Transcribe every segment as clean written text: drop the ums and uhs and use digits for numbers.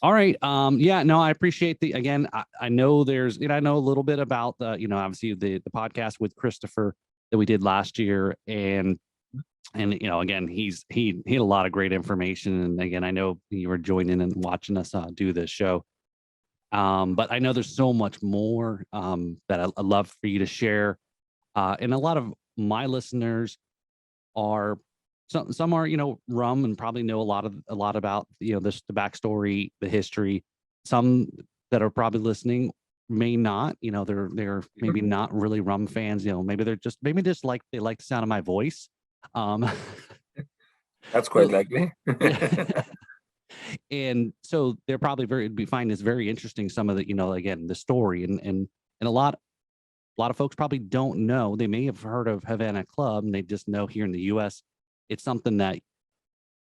All right. Yeah, no, I appreciate again, I know I know a little bit about obviously the podcast with Christopher that we did last year. And again, he had a lot of great information. And again, I know you were joining and watching us do this show. But I know there's so much more that I'd love for you to share. And a lot of my listeners are some are rum and probably know a lot about the backstory, the history. Some that are probably listening may not. They're maybe not really rum fans. Maybe maybe like they like the sound of my voice. That's quite likely. And so they're probably find this very interesting. Some of the again, the story and a lot of folks probably don't know. They may have heard of Havana Club and they just know here in the U.S. it's something that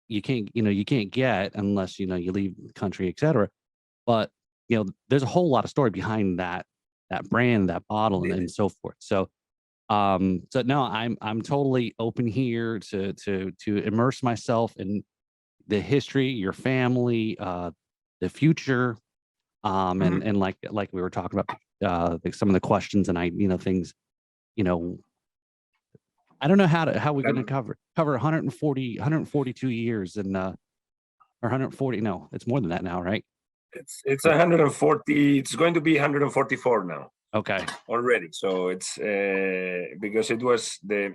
you can't get unless you leave the country, etc. But there's a whole lot of story behind that brand, that bottle, and so forth. So no, I'm totally open here to immerse myself in the history, your family, the future, and like we were talking about, some of the questions and things, I don't know how we're going to cover 142 years and or 140. No, it's more than that now, right? It's 140. It's going to be 144 now. Okay. Already. So it's because it was the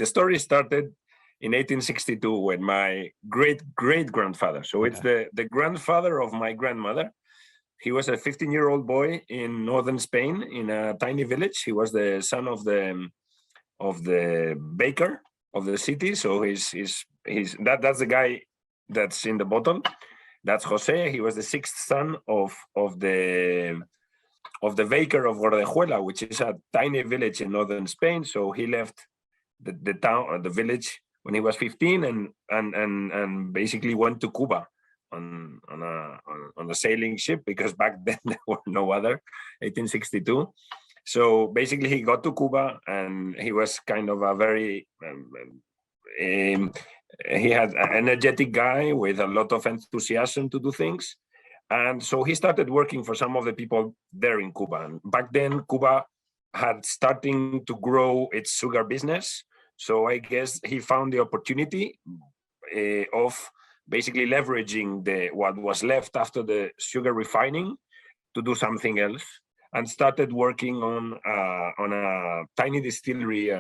story started in 1862 when my great grandfather. So it's the grandfather of my grandmother. He was a 15-year-old boy in northern Spain in a tiny village. He was the son of the baker of the city. So that's the guy that's in the bottom. That's Jose. He was the sixth son of the baker of Gordejuela, which is a tiny village in northern Spain. So he left the town or the village when he was 15 and basically went to Cuba on a sailing ship, because back then there were no other, 1862. So basically he got to Cuba and he was kind of a very he had an energetic guy with a lot of enthusiasm to do things. And so he started working for some of the people there in Cuba. And back then, Cuba had starting to grow its sugar business. So I guess he found the opportunity of basically leveraging what was left after the sugar refining to do something else, and started working on a tiny distillery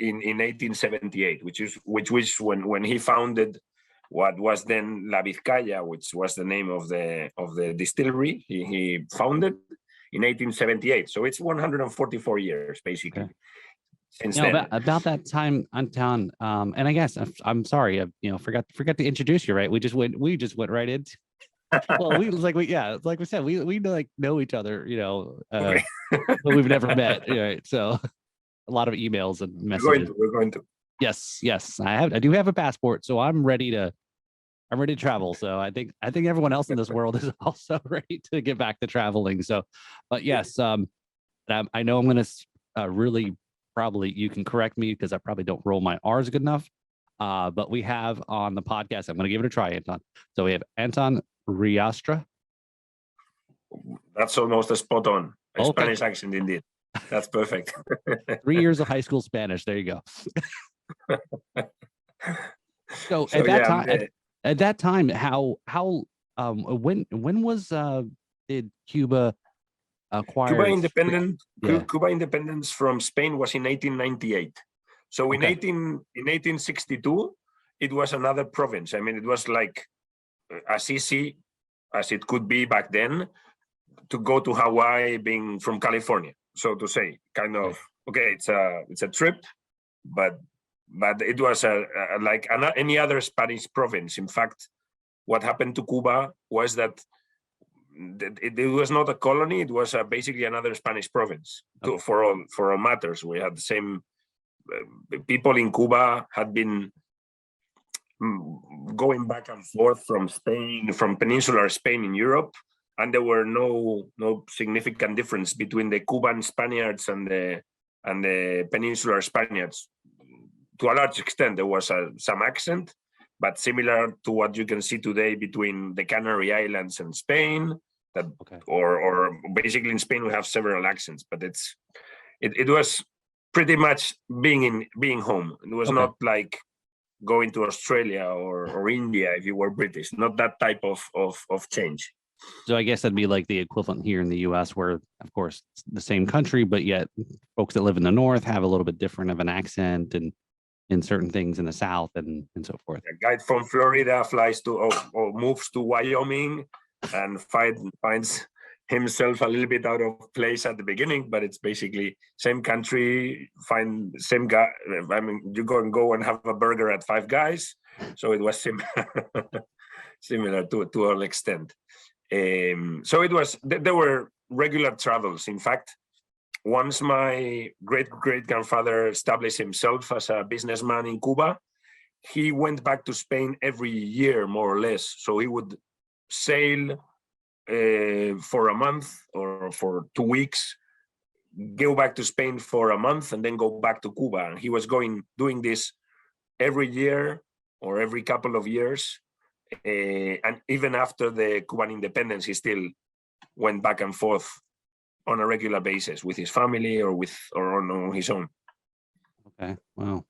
in 1878, which was when he founded what was then La Vizcaya, which was the name of the distillery he founded in 1878. So it's 144 years basically. Okay. Since then. About that time, Anton, and I guess I'm sorry, forgot to introduce you. Right, we just went right into. Well, like we said, we like know each other, okay. But we've never met. Right, so a lot of emails and messages. We're going to. Yes, I do have a passport, so I'm ready to travel. So I think everyone else in this world is also ready to get back to traveling. So, but yes, I know I'm going to really. Probably you can correct me because I probably don't roll my R's good enough. But we have on the podcast, I'm going to give it a try, Anton. So we have Anton Riestra. That's almost a spot on. A Spanish accent indeed. That's perfect. 3 years of high school Spanish. There you go. So at that time, how when was did Cuba acquired Cuba independence from Spain was in 1898. So in 1862, it was another province. I mean, it was like as easy as it could be back then to go to Hawaii, being from California, so to say. Kind of it's a trip, but it was like any other Spanish province. In fact, what happened to Cuba was that it was not a colony. It was basically another Spanish province. For all matters, we had the same people in Cuba had been going back and forth from Spain, from peninsular Spain in Europe, and there were no significant difference between the Cuban Spaniards and the peninsular Spaniards. To a large extent, there was some accent, but similar to what you can see today between the Canary Islands and Spain. That or basically in Spain we have several accents, but it was pretty much being home. It was not like going to Australia or India if you were British. Not that type of change. So I guess that'd be like the equivalent here in the U.S., where, of course, it's the same country, but yet folks that live in the North have a little bit different of an accent and in certain things in the South and so forth. A guy from Florida flies to or moves to Wyoming and finds himself a little bit out of place at the beginning, but it's basically same country, find same guy. I mean, you go and have a burger at Five Guys, so it was similar to an extent. So it was, there were regular travels. In fact, once my great-great-grandfather established himself as a businessman in Cuba, he went back to Spain every year, more or less. So he would sail for a month or for 2 weeks, go back to Spain for a month, and then go back to Cuba. And he was doing this every year or every couple of years. And even after the Cuban independence, he still went back and forth on a regular basis with his family or on his own. Okay, wow.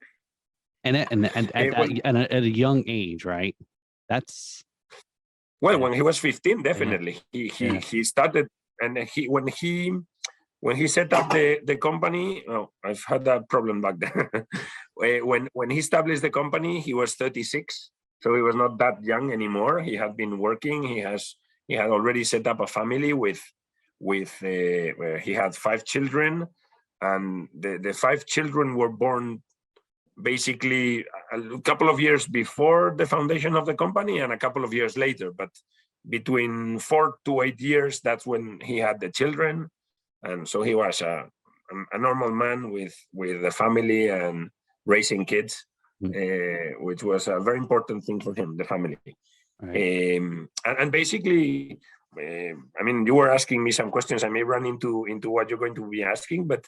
And at a young age, right? That's when he was 15, definitely. He started, and when he set up the company. Oh, I've had that problem back then. when he established the company, he was 36. So he was not that young anymore. He had been working. He had already set up a family with he had 5 children, and the 5 children were born basically a couple of years before the foundation of the company and a couple of years later. But between 4 to 8 years, that's when he had the children, and so he was a normal man with a family and raising kids. Which was a very important thing for him, the family. Right. And basically, I mean, you were asking me some questions. I may run into what you're going to be asking, but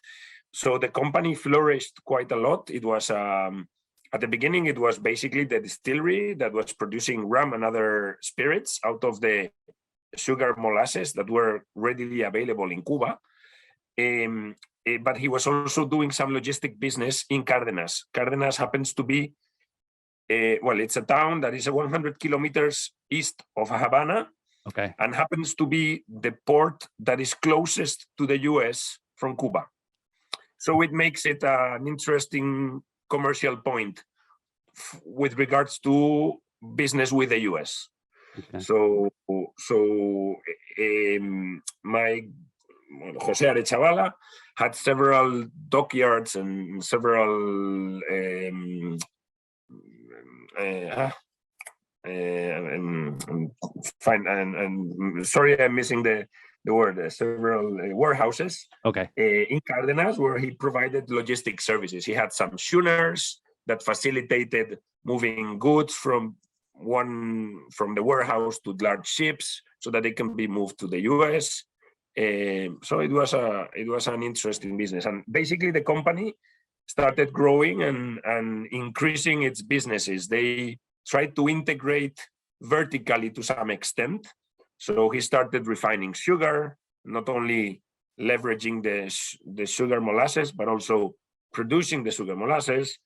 so the company flourished quite a lot. It was at the beginning, it was basically the distillery that was producing rum and other spirits out of the sugar molasses that were readily available in Cuba. But he was also doing some logistic business in Cárdenas. Cárdenas happens to be, it's a town that is 100 kilometers east of Havana, and happens to be the port that is closest to the US from Cuba. So it makes it an interesting commercial point with regards to business with the US. So my Jose Arechabala had several dockyards and several sorry, I'm missing the word. Several warehouses. In Cárdenas, where he provided logistic services. He had some schooners that facilitated moving goods from the warehouse to large ships so that they can be moved to the US. So it was an interesting business, and basically the company started growing and increasing its businesses. They tried to integrate vertically to some extent. So he started refining sugar, not only leveraging the sugar molasses, but also producing the sugar molasses.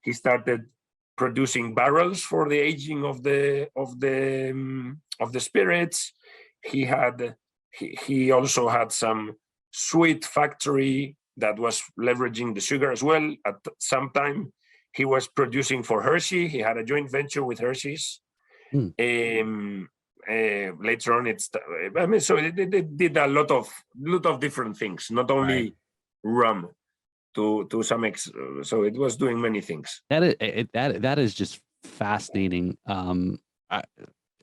He started producing barrels for the aging of the spirits. He also had some sweet factory that was leveraging the sugar as well. At some time, he was producing for Hershey. He had a joint venture with Hershey's. Later on, so they did a lot of different things, not only rum. To some so it was doing many things. That is just fascinating.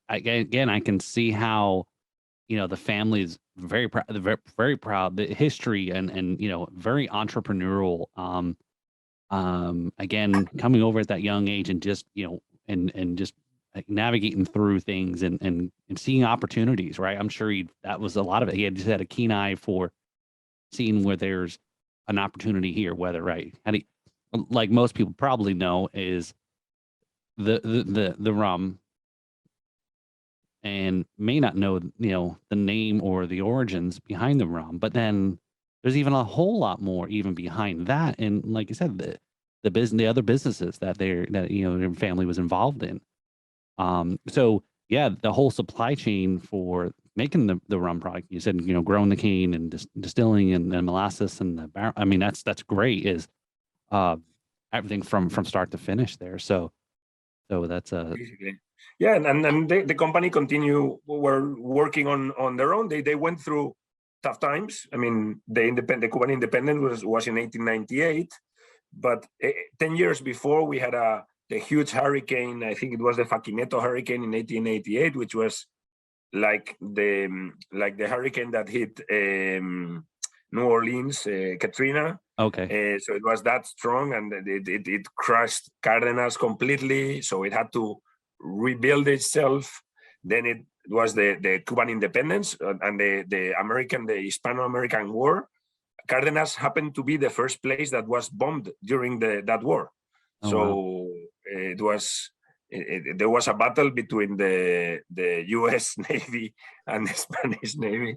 Again, I can see how, the family is very proud, very proud. The history and very entrepreneurial. Again, coming over at that young age and just and just like navigating through things and seeing opportunities. Right, I'm sure that was a lot of it. He just had a keen eye for seeing where there's an opportunity here. Whether like most people probably know, is the rum and may not know, the name or the origins behind the rum, but then there's even a whole lot more even behind that. And like you said, the other businesses that their family was involved in. So yeah, the whole supply chain for making the rum product, you said, growing the cane and distilling and molasses and the barrel. I mean, that's great, is everything from start to finish there. So that's basically. Yeah, and the company were working on their own. They went through tough times. I mean, the Cuban independence was in 1898, but 10 years before we had the huge hurricane. I think it was the Faquineto hurricane in 1888, which was like the hurricane that hit New Orleans, Katrina. okay. So it was that strong, and it crushed Cardenas completely. So it had to rebuild itself. Then it was the Cuban independence and the Hispano-American War. Cardenas happened to be the first place that was bombed during that war. Oh, so wow. there was a battle between the U.S. Navy and the Spanish Navy,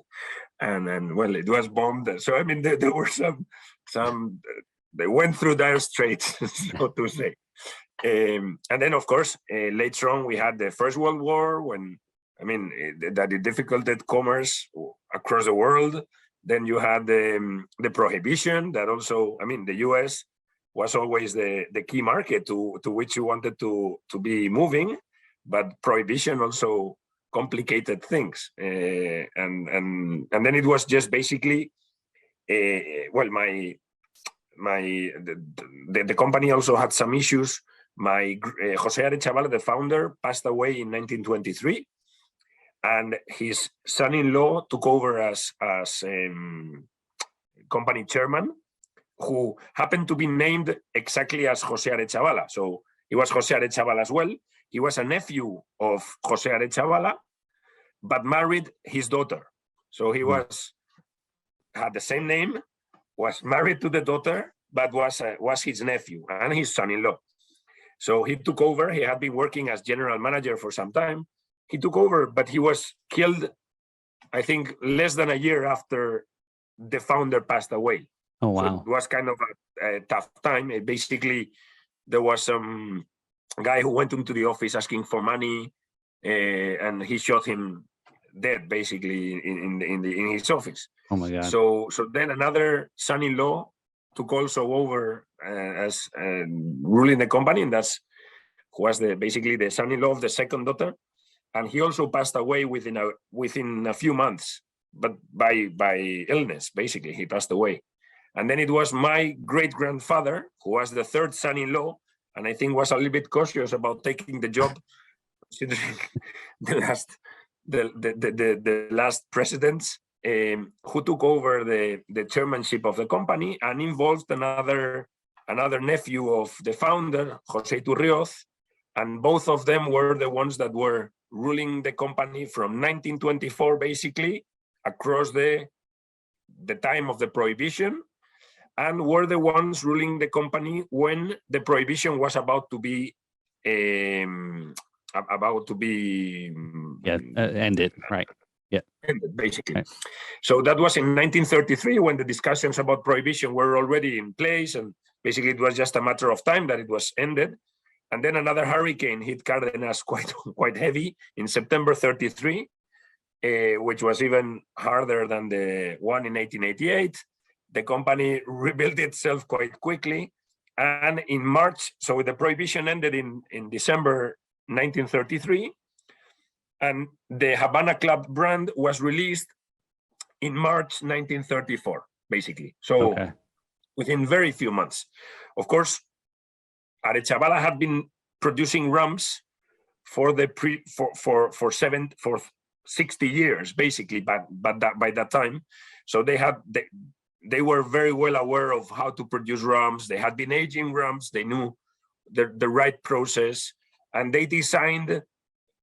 and well, it was bombed. So I mean, there were some they went through dire straits, so to say. And then, of course, later on, we had the First World War, when, I mean, that it dificulted commerce across the world. Then you had the prohibition that also, I mean, the U.S. was always the key market to which you wanted to be moving, but prohibition also complicated things. And then it was just basically, well, the company also had some issues. Jose Arechabala, the founder, passed away in 1923, and his son-in-law took over as company chairman, who happened to be named exactly as Jose Arechabala. So he was Jose Arechabala as well. He was a nephew of Jose Arechabala, but married his daughter. So he had the same name, was married to the daughter, but was his nephew and his son-in-law. So he took over. He had been working as general manager for some time. He took over, but he was killed, I think, less than a year after the founder passed away. Oh, wow. So it was kind of a tough time. Basically, there was some guy who went into the office asking for money, and he shot him dead, basically, in his office. Oh my God. So then another son-in-law took also over as ruling the company, and that's who was basically the son-in-law of the second daughter, and he also passed away within a few months, but by illness. Basically, he passed away. And then it was my great-grandfather, who was the third son-in-law, and I think was a little bit cautious about taking the job, considering the last presidents, who took over the chairmanship of the company, and involved another nephew of the founder, Jose Turrioz, and both of them were the ones that were ruling the company from 1924, basically, across the time of the prohibition, and were the ones ruling the company when the prohibition was about to be ended, right? Yeah, ended, basically. right. So that was in 1933, when the discussions about prohibition were already in place, and basically it was just a matter of time that it was ended. And then another hurricane hit Cardenas quite heavy in September 33, which was even harder than the one in 1888. The company rebuilt itself quite quickly. And in March, so the prohibition ended in December 1933, and the Havana Club brand was released in March 1934, basically. So within very few months. Of course, Arechabala had been producing rums for 60 years, basically, but by that time. So they were very well aware of how to produce rums. They had been aging rums. They knew the right process, and they designed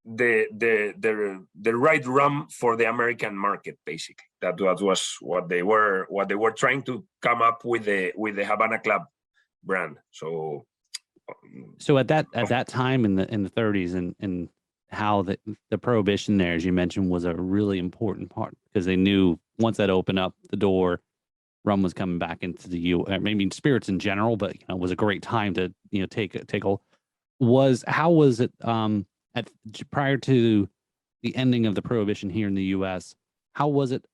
the right rum for the American market. Basically, that was what they were trying to come up with the Havana Club brand. So So at that time in the 30s, and how the prohibition there, as you mentioned, was a really important part, because they knew once that opened up the door, rum was coming back into the maybe spirits in general, but it was a great time to take a. How was it prior to the ending of the prohibition here in the U.S.? How was it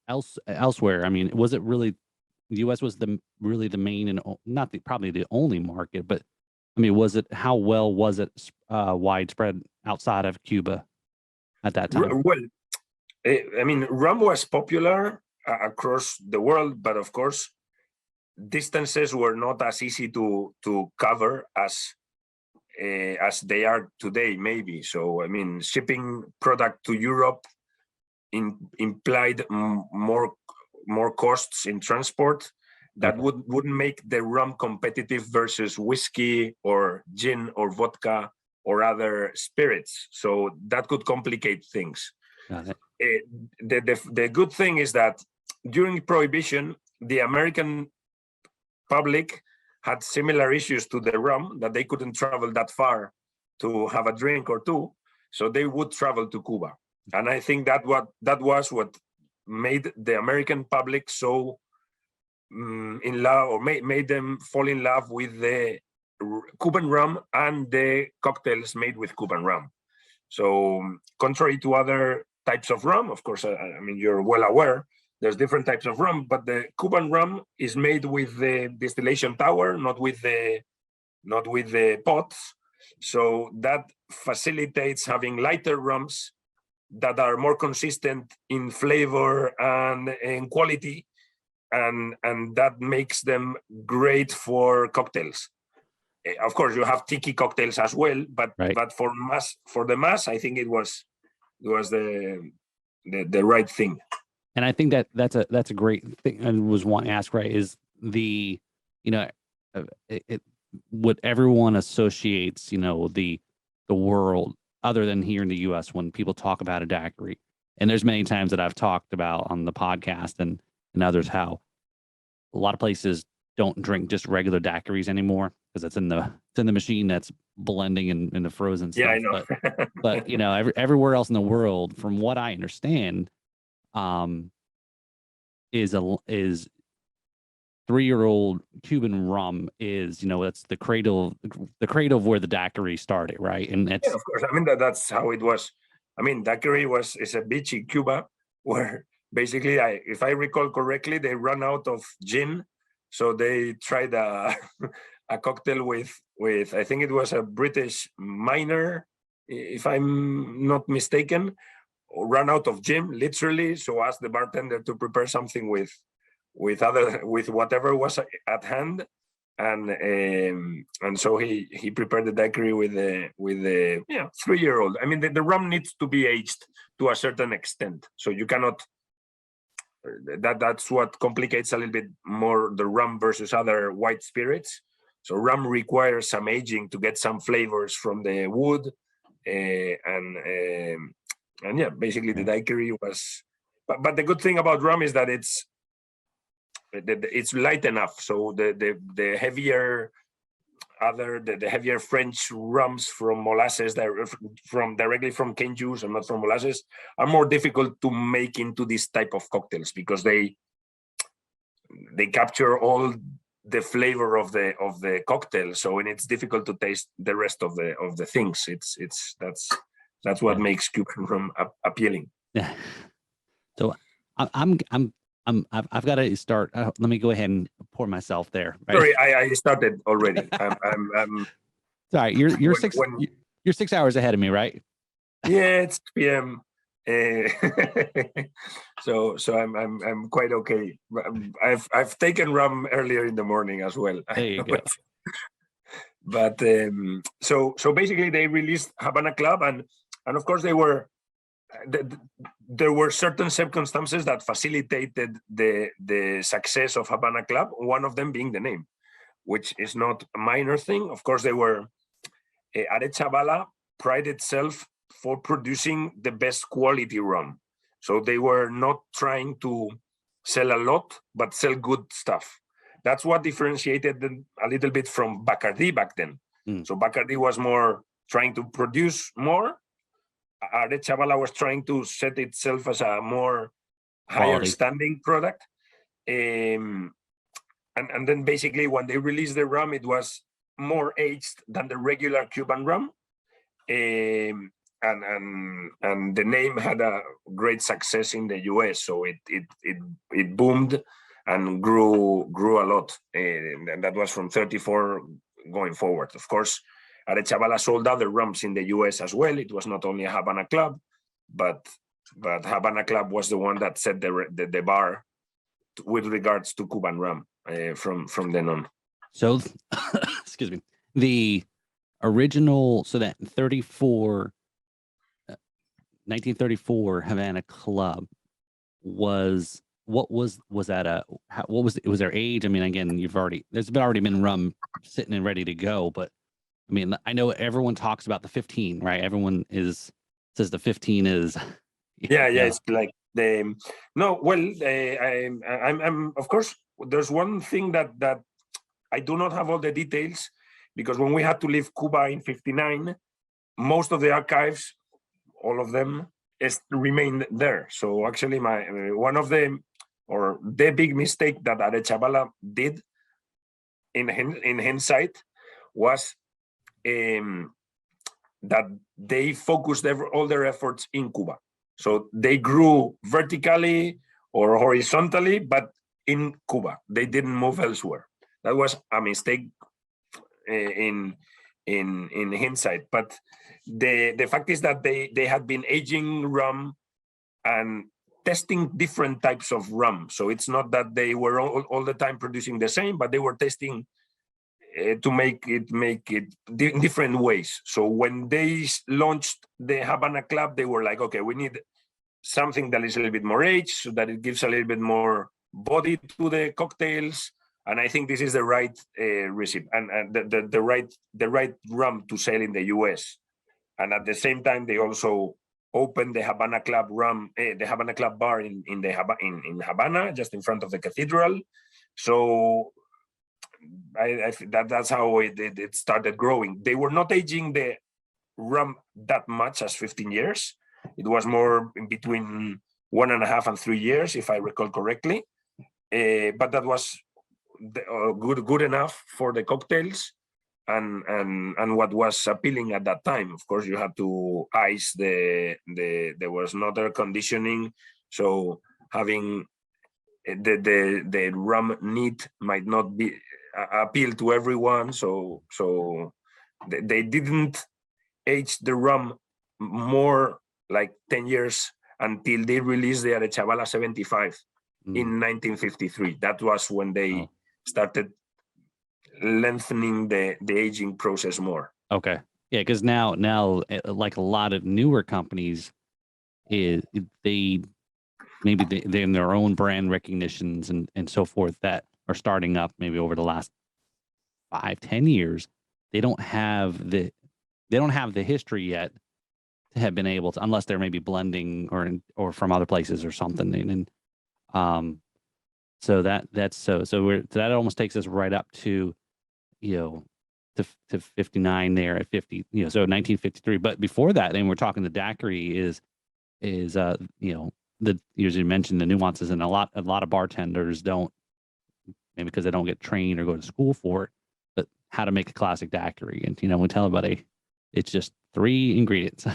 elsewhere? I mean, was it really the U.S. was really the main and not probably the only market, but I mean, how well was it widespread outside of Cuba at that time? Well, I mean, rum was popular across the world, but of course, distances were not as easy to cover as they are today, maybe. So, I mean, shipping product to Europe implied more costs in transport that wouldn't make the rum competitive versus whiskey or gin or vodka or other spirits. So that could complicate things. Got it. The good thing is that during Prohibition, the American public had similar issues to the rum, that they couldn't travel that far to have a drink or two, so they would travel to Cuba. And I think that was what made the American public so in love, or made them fall in love with the Cuban rum and the cocktails made with Cuban rum. So contrary to other types of rum, of course, I mean, you're well aware, there's different types of rum, but the Cuban rum is made with the distillation tower, not with the pots. So that facilitates having lighter rums that are more consistent in flavor and in quality, and that makes them great for cocktails. Of course, you have tiki cocktails as well, but for the mass, I think it was the right thing. And I think that's a great thing. I was wanting to ask, is the what everyone associates the world, other than here in the U.S., when people talk about a daiquiri. And there's many times that I've talked about on the podcast and others how a lot of places don't drink just regular daiquiris anymore, because it's in the machine that's blending in the frozen stuff. Yeah, I know. but everywhere else in the world, from what I understand, is 3-year-old Cuban rum is that's the cradle of where the daiquiri started, right? And it's, yeah, of course. I mean, that's how it was. I mean, daiquiri is a beach in Cuba where basically, if I recall correctly, they ran out of gin, so they tried a cocktail with I think it was a British miner, if I'm not mistaken, ran out of gin literally, so asked the bartender to prepare something with whatever was at hand, and so he prepared the daiquiri with the 3-year-old. I mean, the rum needs to be aged to a certain extent, so you cannot. That's what complicates a little bit more the rum versus other white spirits. So rum requires some aging to get some flavors from the wood, and yeah, basically the daiquiri was. But the good thing about rum is that it's light enough. So the heavier the heavier French rums from molasses directly from cane juice and not from molasses are more difficult to make into this type of cocktails, because they capture all the flavor of the cocktail. So it's difficult to taste the rest of the things. That's what makes Cuban rum appealing. Yeah. So I've got to start. Let me go ahead and pour myself there. Right? Sorry, I started already. I'm sorry. You're 6 hours ahead of me, right? Yeah, it's PM. So I'm quite okay. I've taken rum earlier in the morning as well. There you go. But so basically they released Havana Club, and of course there were certain circumstances that facilitated the success of Havana Club, one of them being the name, which is not a minor thing. Of course, Arechabala prided itself for producing the best quality rum. So they were not trying to sell a lot, but sell good stuff. That's what differentiated them a little bit from Bacardi back then. So Bacardi was more trying to produce more. Arechabala was trying to set itself as a more higher standing product. And then basically when they released the rum, it was more aged than the regular Cuban rum. And the name had a great success in the US, so it boomed and grew a lot, and that was from 34 going forward. Of course, Arechabala sold other rums in the US as well. It was not only a Havana Club, but Havana Club was the one that set the bar with regards to Cuban rum from then on. So, excuse me, the original, so that 1934 Havana Club was, what was that was their age? I mean, again, there's already been rum sitting and ready to go, but I mean, I know everyone talks about the 15, right? Everyone says the 15 is it's like I'm of course, there's one thing that I do not have all the details, because when we had to leave Cuba in 59, most of the archives, all of them, remained there. So actually one of the big mistake that Arechabala did in hindsight was that they focused all their efforts in Cuba. So they grew vertically or horizontally, but in Cuba. They didn't move elsewhere. That was a mistake in hindsight. But the fact is that they had been aging rum and testing different types of rum. So it's not that they were all the time producing the same, but they were testing to make it in different ways. So when they launched the Havana Club, they were like, okay, we need something that is a little bit more aged, so that it gives a little bit more body to the cocktails. And I think this is the right recipe and the right rum to sell in the US. And at the same time, they also opened the Havana Club the Havana Club bar in Havana, just in front of the cathedral. So I think that's how it started growing. They were not aging the rum that much as 15 years. It was more in between 1.5 and 3 years, if I recall correctly. But that was good enough for the cocktails and what was appealing at that time. Of course, you had to ice there was no air conditioning, so having the rum neat might not be appeal to everyone. So they didn't age the rum more like 10 years until they released the Arechabala 75 in 1953. That was when they started lengthening the aging process more. Okay. Yeah, because now like a lot of newer companies, they're in their own brand recognitions and so forth that are starting up maybe over the last 5-10 years. They don't have the history yet to have been able to, unless they're maybe blending or from other places or something. And so that almost takes us right up to to 59 there at 50, so 1953. But before that, and we're talking the daiquiri is as you mentioned, the nuances, and a lot of bartenders don't, maybe because they don't get trained or go to school for it, but how to make a classic daiquiri. And we tell everybody it's just 3 ingredients.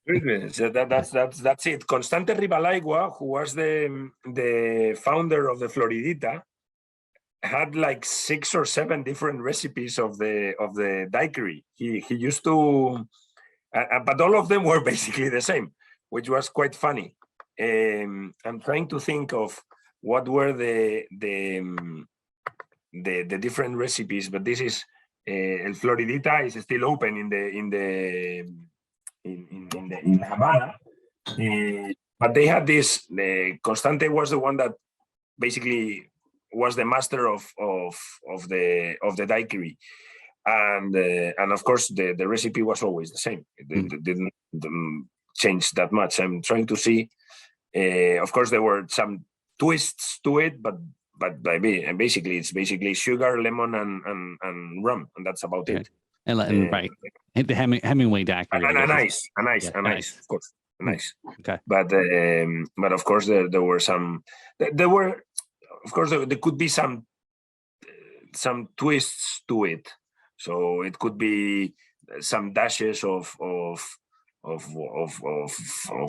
That's it. Constante Ribalaigua, who was the founder of the Floridita, had like 6 or 7 different recipes of the daiquiri. He used to, but all of them were basically the same, which was quite funny. I'm trying to think of what were the different recipes, but this is El Floridita is still open in Havana. But they had this. Constante was the one that basically was the master of the daiquiri, and of course the recipe was always the same. It didn't change that much. I'm trying to see. Of course, there were some twists to it, but basically it's basically sugar, lemon, and rum, and that's about it. And right, the Hemingway daiquiri. And ice, of course, nice. Okay. But of course there were some. There were, of course, there could be some twists to it. So it could be some dashes of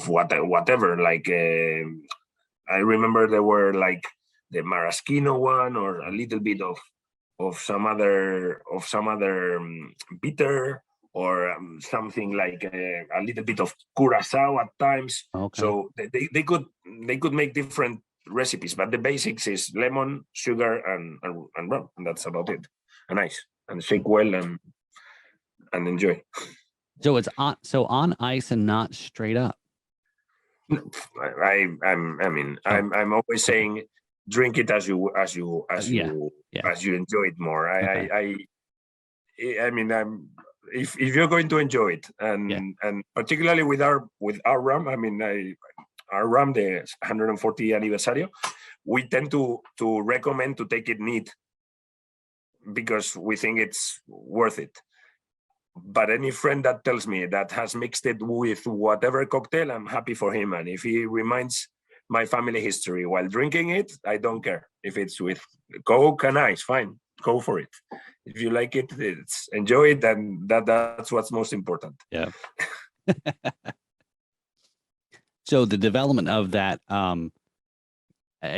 whatever. Like I remember there were like the maraschino one, or a little bit of some other bitter, or something like a little bit of curacao at times. Okay. So they could make different recipes, but the basics is lemon, sugar, and rum, and that's about it. And ice, and shake well and enjoy. So it's on ice and not straight up. I'm always saying, drink it as you enjoy it more. If you're going to enjoy it, and particularly with our rum, our rum, the 140 Aniversario, we tend to recommend to take it neat, because we think it's worth it. But any friend that tells me that has mixed it with whatever cocktail, I'm happy for him. And if he reminds my family history while drinking it, I don't care. If it's with Coke and ice, fine, go for it. If you like it, enjoy it, and that's what's most important. Yeah. So the development of that, I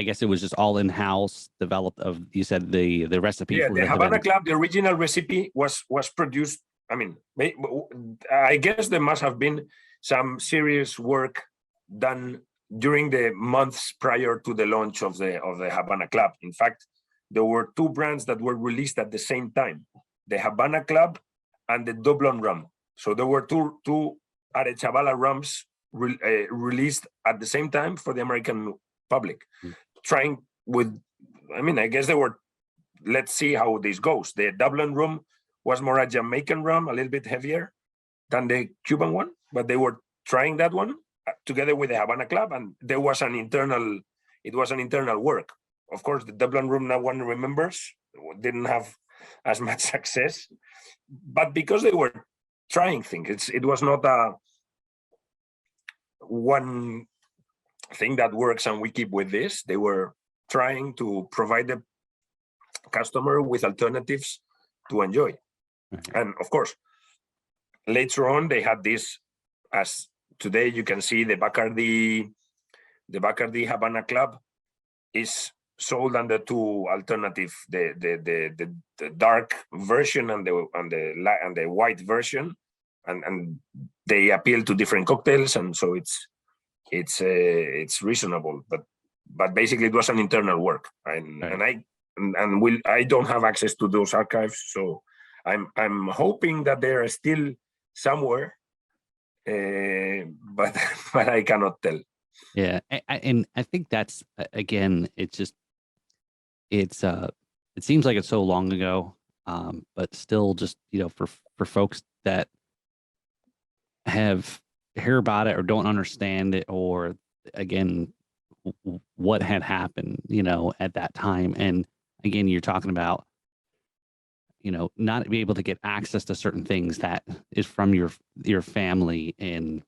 guess it was just all in-house developed. You said the recipe. Yeah, the Havana Club, the original recipe was produced. I guess there must have been some serious work done during the months prior to the launch of the Havana Club. In fact, there were two brands that were released at the same time: the Havana Club and the Dublin rum. So there were two Arechabala rums released at the same time for the American public. Trying with, I guess they were, let's see how this goes. The Dublin rum was more a Jamaican rum, a little bit heavier than the Cuban one, but they were trying that one together with the Havana Club, and it was an internal work. Of course, the Dublin rum, no one remembers, didn't have as much success, but because they were trying things, it was not a one thing that works and we keep with this. They were trying to provide the customer with alternatives to enjoy. And of course, later on, they had this, as today you can see the Bacardi Havana Club is sold under two alternative, the dark version and the white version, and they appeal to different cocktails, and so it's reasonable, but basically it was an internal work, and I don't have access to those archives, so I'm hoping that they are still somewhere, but I cannot tell. Yeah, and I think that's, again, it seems like it's so long ago, but still, just for folks that have heard about it or don't understand it, or again what had happened at that time, and again you're talking about not be able to get access to certain things that is from your family, and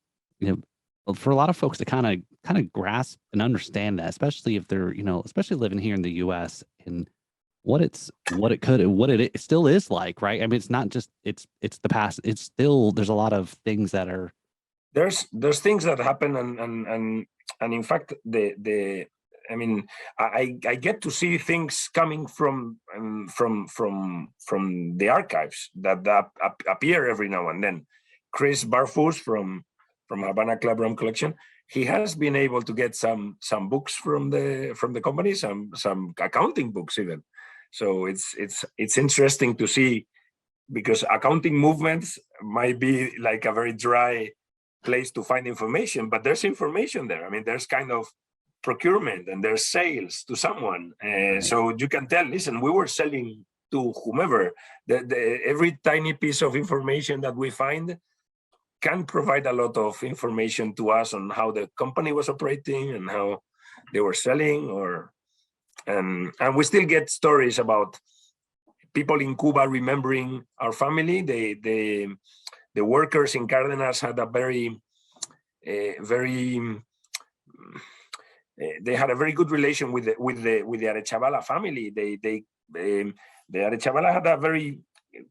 for a lot of folks to kind of grasp and understand that, especially if they're especially living here in the US, and what it still is like, right? It's not just it's the past, it's still, there's a lot of things that are there's things that happen, and in fact I get to see things coming from the archives that appear every now and then. Chris Barfus from Havana Club Rum Collection, he has been able to get some books from the company, some accounting books even. So it's interesting to see, because accounting movements might be like a very dry place to find information, but there's information there. There's kind of procurement and there's sales to someone, so you can tell, listen, we were selling to whomever. Every tiny piece of information that we find can provide a lot of information to us on how the company was operating and how they were selling, and we still get stories about people in Cuba remembering our family. The workers in Cárdenas had a very they had a very good relation with the Arechabala family. The Arechabala had a very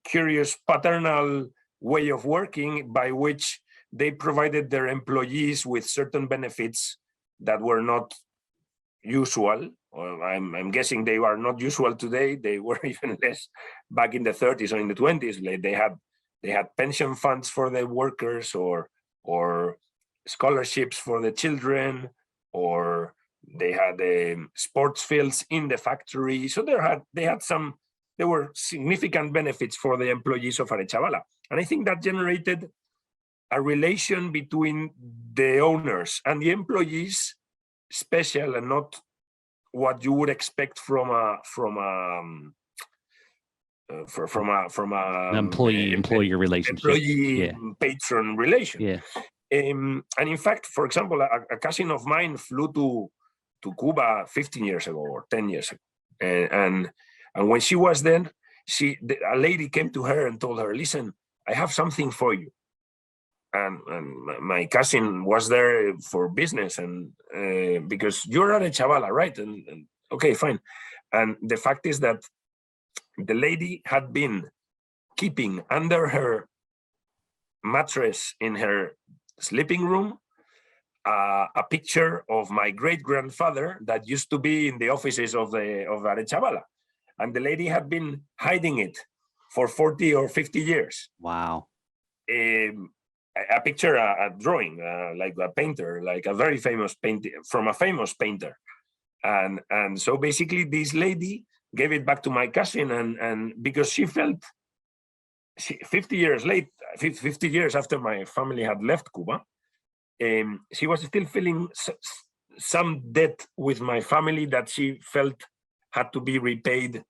curious paternal way of working, by which they provided their employees with certain benefits that were not usual. Well, I'm guessing they are not usual today. They were even less back in the 30s or in the 20s. They had pension funds for the workers, or scholarships for the children, or they had sports fields in the factory. So there were significant benefits for the employees of Arechabala. And I think that generated a relation between the owners and the employees, special, and not what you would expect from a An employer relationship, patron relation. Yeah. And in fact, for example, a cousin of mine flew to Cuba 15 years ago or 10 years ago, and when she was there, a lady came to her and told her, "Listen, I have something for you." And my cousin was there for business, and because you're Arechabala, right? And okay, fine. And the fact is that the lady had been keeping under her mattress in her sleeping room a picture of my great-grandfather that used to be in the offices of Arechabala. And the lady had been hiding it for 40 or 50 years. Wow. A picture, a drawing, like a painter, like a very famous painter, from a famous painter. And so basically this lady gave it back to my cousin, and because she felt 50 years after my family had left Cuba, she was still feeling some debt with my family that she felt had to be repaid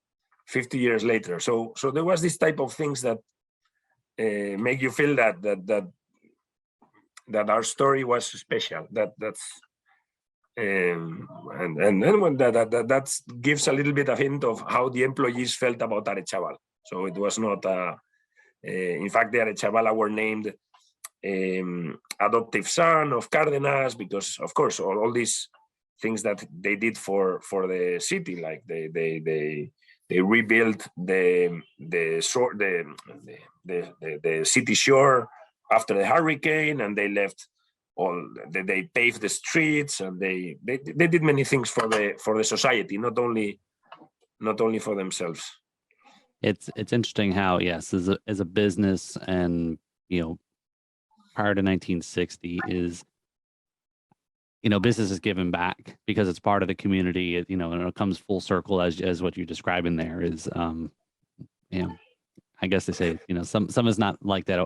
50 years later. So there was this type of things that make you feel that our story was special. And then when that gives a little bit of hint of how the employees felt about Arechabala. So it was not in fact, the Arechabala were named adoptive son of Cárdenas, because of course all these things that they did for the city, like they rebuilt the city shore after the hurricane, and they left they paved the streets, and they did many things for the society, not only for themselves. It's interesting how, yes, as a business, and prior to 1960 is, business is given back because it's part of the community, and it comes full circle as what you're describing there is, I guess they say, some is not like that.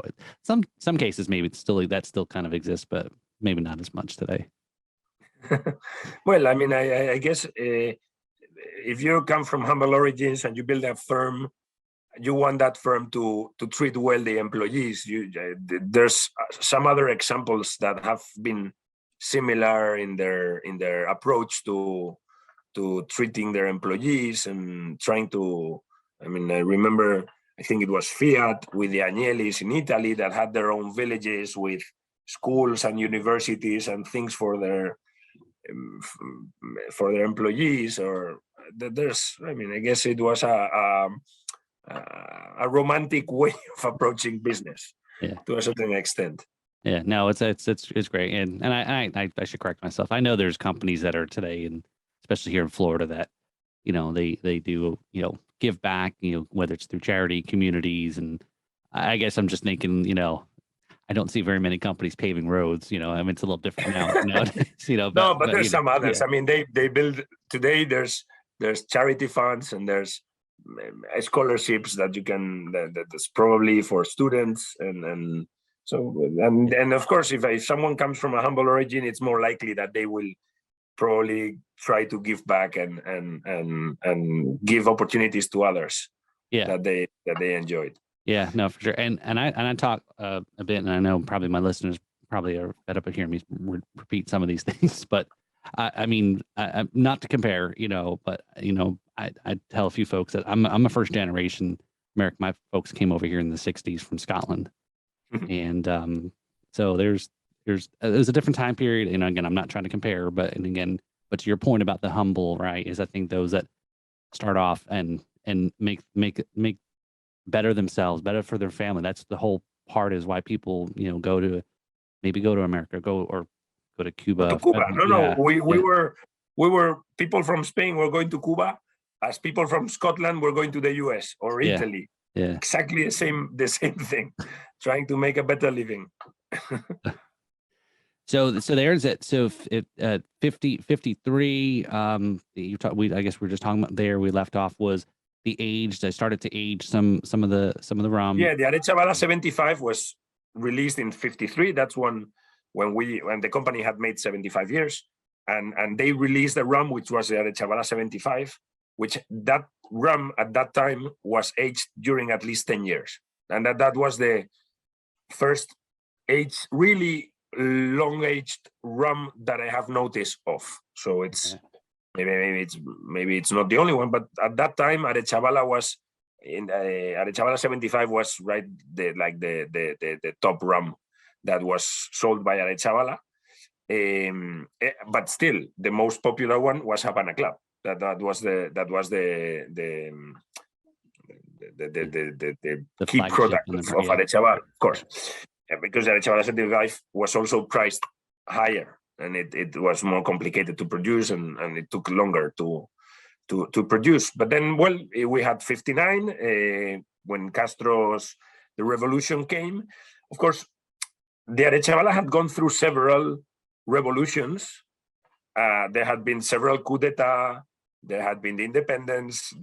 Some cases, maybe that still kind of exists, but maybe not as much today. Well, I mean, I guess if you come from humble origins and you build a firm, you want that firm to treat well the employees. There's some other examples that have been similar in their approach to treating their employees and trying to. I mean, I remember, I think it was Fiat with the Agnellis in Italy that had their own villages with schools and universities and things for their employees. Or there's, I mean, I guess it was a romantic way of approaching business, to a certain extent. Yeah, no, it's great, and I should correct myself. I know there's companies that are today, and especially here in Florida, that they do give back, whether it's through charity, communities, and I guess I'm just thinking, I don't see very many companies paving roads. I mean, it's a little different now. But there's some others. Yeah. I mean, they build today. There's charity funds, and there's scholarships that you can. That's probably for students, and of course, if someone comes from a humble origin, it's more likely that they will probably try to give back and give opportunities to others that they enjoyed. Yeah, no, for sure. And I talk a bit, and I know probably my listeners probably are fed up of hearing me repeat some of these things, but I mean, not to compare, but I tell a few folks that I'm a first generation America. My folks came over here in the '60s from Scotland, and so there's a different time period. And again, I'm not trying to compare, but to your point about the humble, right? Is I think those that start off and make better themselves, better for their family. That's the whole part, is why people go to America, go to Cuba. To Cuba. No. We yeah. were people from Spain were going to Cuba, as people from Scotland were going to the US or Italy. Yeah. Exactly the same thing, trying to make a better living. So there's it. So at 53, I guess we were just talking about there. We left off was the age. I started to age some of the rum. Yeah, the Arechabala 75 was released in 53. That's when the company had made 75 years, and they released a rum which was the Arechabala 75, which that rum at that time was aged during at least 10 years, and that was the first really long-aged rum that I have noticed of. So it's maybe it's not the only one, but at that time Arechabala was in Arechabala 75 was the top rum that was sold by Arechabala. But still, the most popular one was Havana Club. That was the key product of Arechabala, of course, because Arechabala 75 was also priced higher, and it was more complicated to produce, and it took longer to produce. But then, we had 59 when the revolution came. Of course, the Arechabala had gone through several revolutions. There had been several coups d'etat. There had been the independence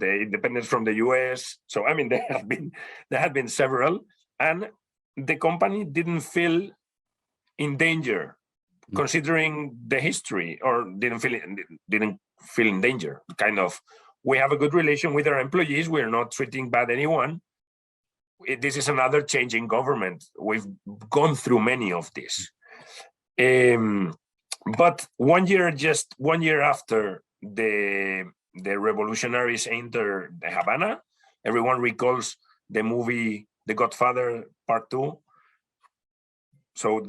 from the US. So I mean, there had been several, and the company didn't feel in danger, considering the history, or didn't feel in danger. Kind of, we have a good relation with our employees. We're not treating bad anyone. This is another change in government. We've gone through many of these. But 1 year after the revolutionaries entered the Havana, everyone recalls the movie The Godfather Part 2. So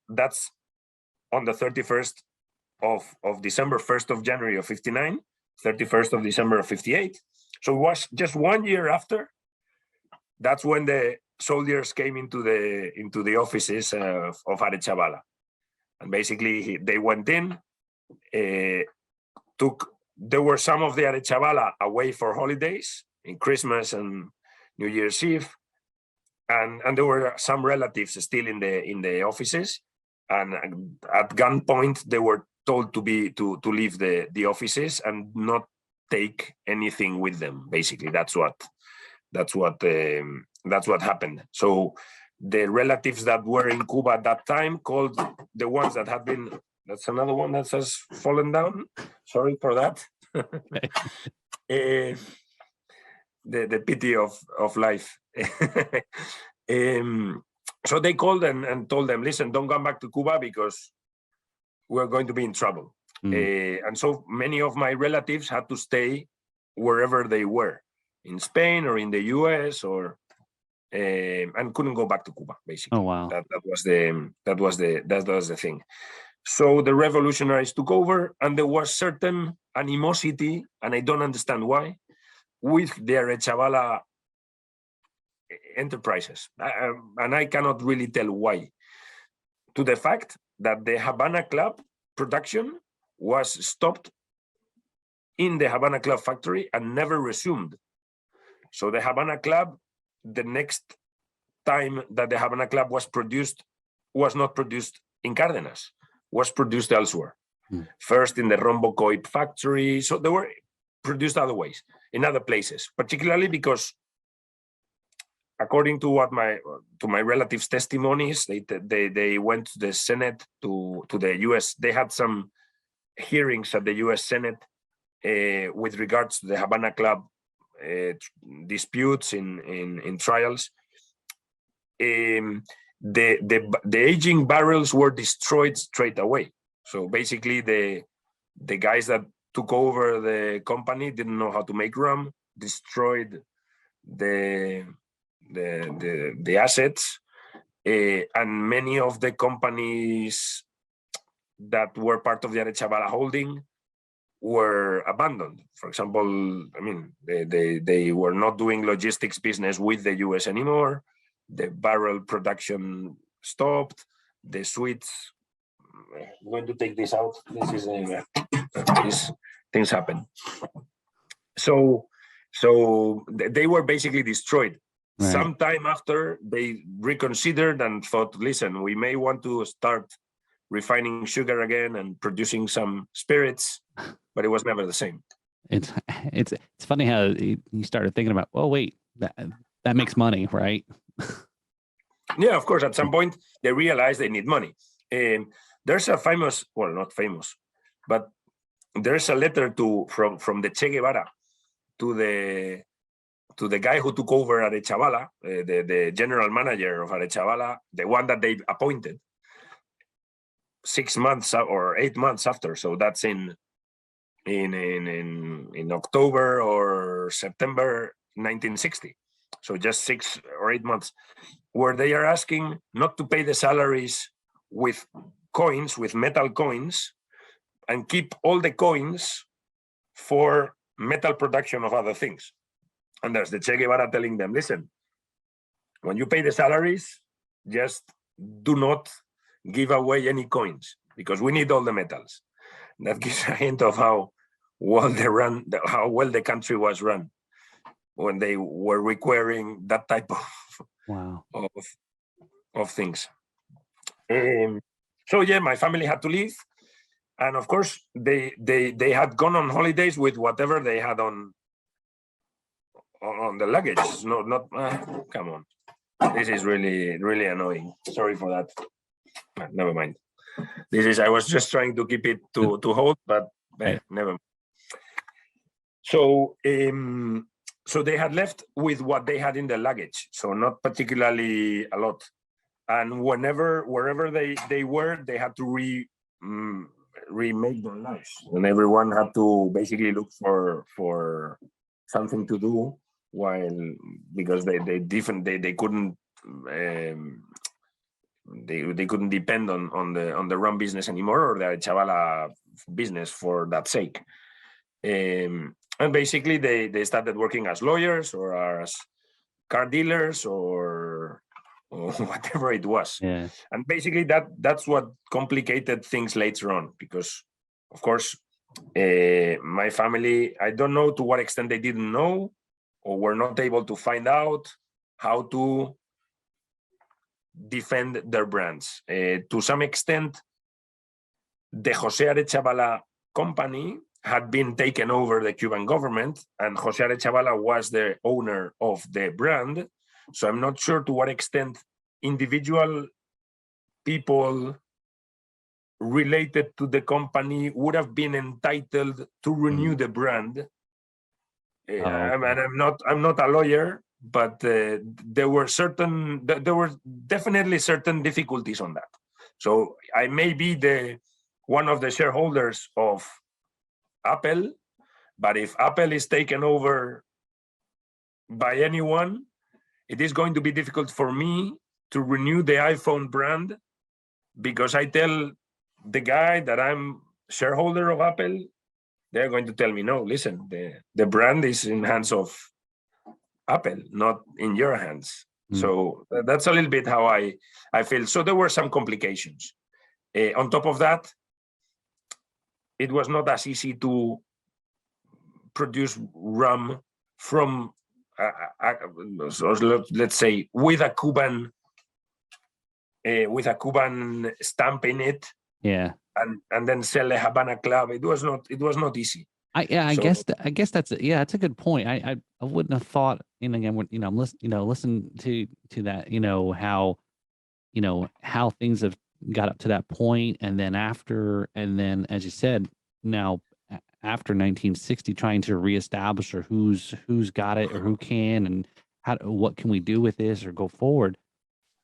that's on the 31st of December, 1st of January of 59, 31st of December of 58. So it was just 1 year after. That's when the soldiers came into the offices of Arechabala. And basically they went in, there were some of the Arechabala away for holidays in Christmas and New Year's Eve. And there were some relatives still in the offices. And at gunpoint, they were told to leave the offices and not take anything with them. Basically, that's what happened. So the relatives that were in Cuba at that time called the ones that had been. That's another one that has fallen down. Sorry for that. The pity of life. So they called and told them, listen, don't come back to Cuba because we're going to be in trouble. And so many of my relatives had to stay wherever they were, in Spain or in the US, and couldn't go back to Cuba, basically. Oh wow. That was the thing. So the revolutionaries took over, and there was certain animosity, and I don't understand why, with the Arechabala enterprises. And I cannot really tell why. To the fact that the Havana Club production was stopped in the Havana Club factory and never resumed. So the Havana Club, the next time that the Havana Club was produced, was not produced in Cárdenas, was produced elsewhere. First in the Rombocoip factory. So they were produced other ways, in other places, particularly because, according to my relatives' testimonies, they went to the Senate, to the US. They had some hearings at the US Senate with regards to the Havana Club disputes in trials. The aging barrels were destroyed straight away. So basically, the guys that took over the company didn't know how to make rum, destroyed the assets, and many of the companies that were part of the Arechabala holding were abandoned. For example, I mean, they were not doing logistics business with the US anymore. The barrel production stopped. The sweets. I'm going to take this out. This is these things happen. So they were basically destroyed. Right. Sometime after, they reconsidered and thought, listen, we may want to start refining sugar again and producing some spirits, but it was never the same. It's funny how you started thinking about, oh wait, that makes money, right? Yeah, of course. At some point, they realized they need money. There's a famous, well, not famous, but there's a letter from the Che Guevara to the guy who took over Arechabala, the general manager of Arechabala, the one that they appointed 6 months or 8 months after. So that's in October or September 1960. So just 6 or 8 months, where they are asking not to pay the salaries with coins, with metal coins, and keep all the coins for metal production of other things. And there's the Che Guevara telling them, listen, when you pay the salaries, just do not give away any coins, because we need all the metals. That gives a hint of how well the country was run when they were requiring that type of wow of things. So yeah, my family had to leave, and of course they had gone on holidays with whatever they had on the luggage. No, not come on. This is really annoying. Sorry for that. Never mind. I was just trying to keep it to hold, but never mind. So so they had left with what they had in the luggage, so not particularly a lot. And wherever they were, they had to remake their lives, and everyone had to basically look for something to do, because they couldn't they couldn't depend on the rum business anymore, or the Arechabala business for that sake. And basically they started working as lawyers or as car dealers or whatever it was. Yeah. And basically that's what complicated things later on, because of course my family, I don't know to what extent they didn't know or were not able to find out how to defend their brands. To some extent, the Jose Arechabala company had been taken over the Cuban government, and Jose Arechabala was the owner of the brand. So I'm not sure to what extent individual people related to the company would have been entitled to renew the brand. And I'm not a lawyer, but there were definitely certain difficulties on that. So I may be one of the shareholders of Apple, but if Apple is taken over by anyone, it is going to be difficult for me to renew the iPhone brand, because I tell the guy that I'm shareholder of Apple, they're going to tell me, no, listen, the brand is in hands of Apple, not in your hands. So that's a little bit how I feel. So there were some complications. On top of that, it was not as easy to produce rum from, let's say, with a Cuban stamp in it. Yeah. And then sell the Havana Club. It was not easy. I guess that's that's a good point. I wouldn't have thought. And again, I'm listening to that. How things have got up to that point, and then after, and then as you said, now after 1960, trying to reestablish or who's got it or who can, and what can we do with this or go forward.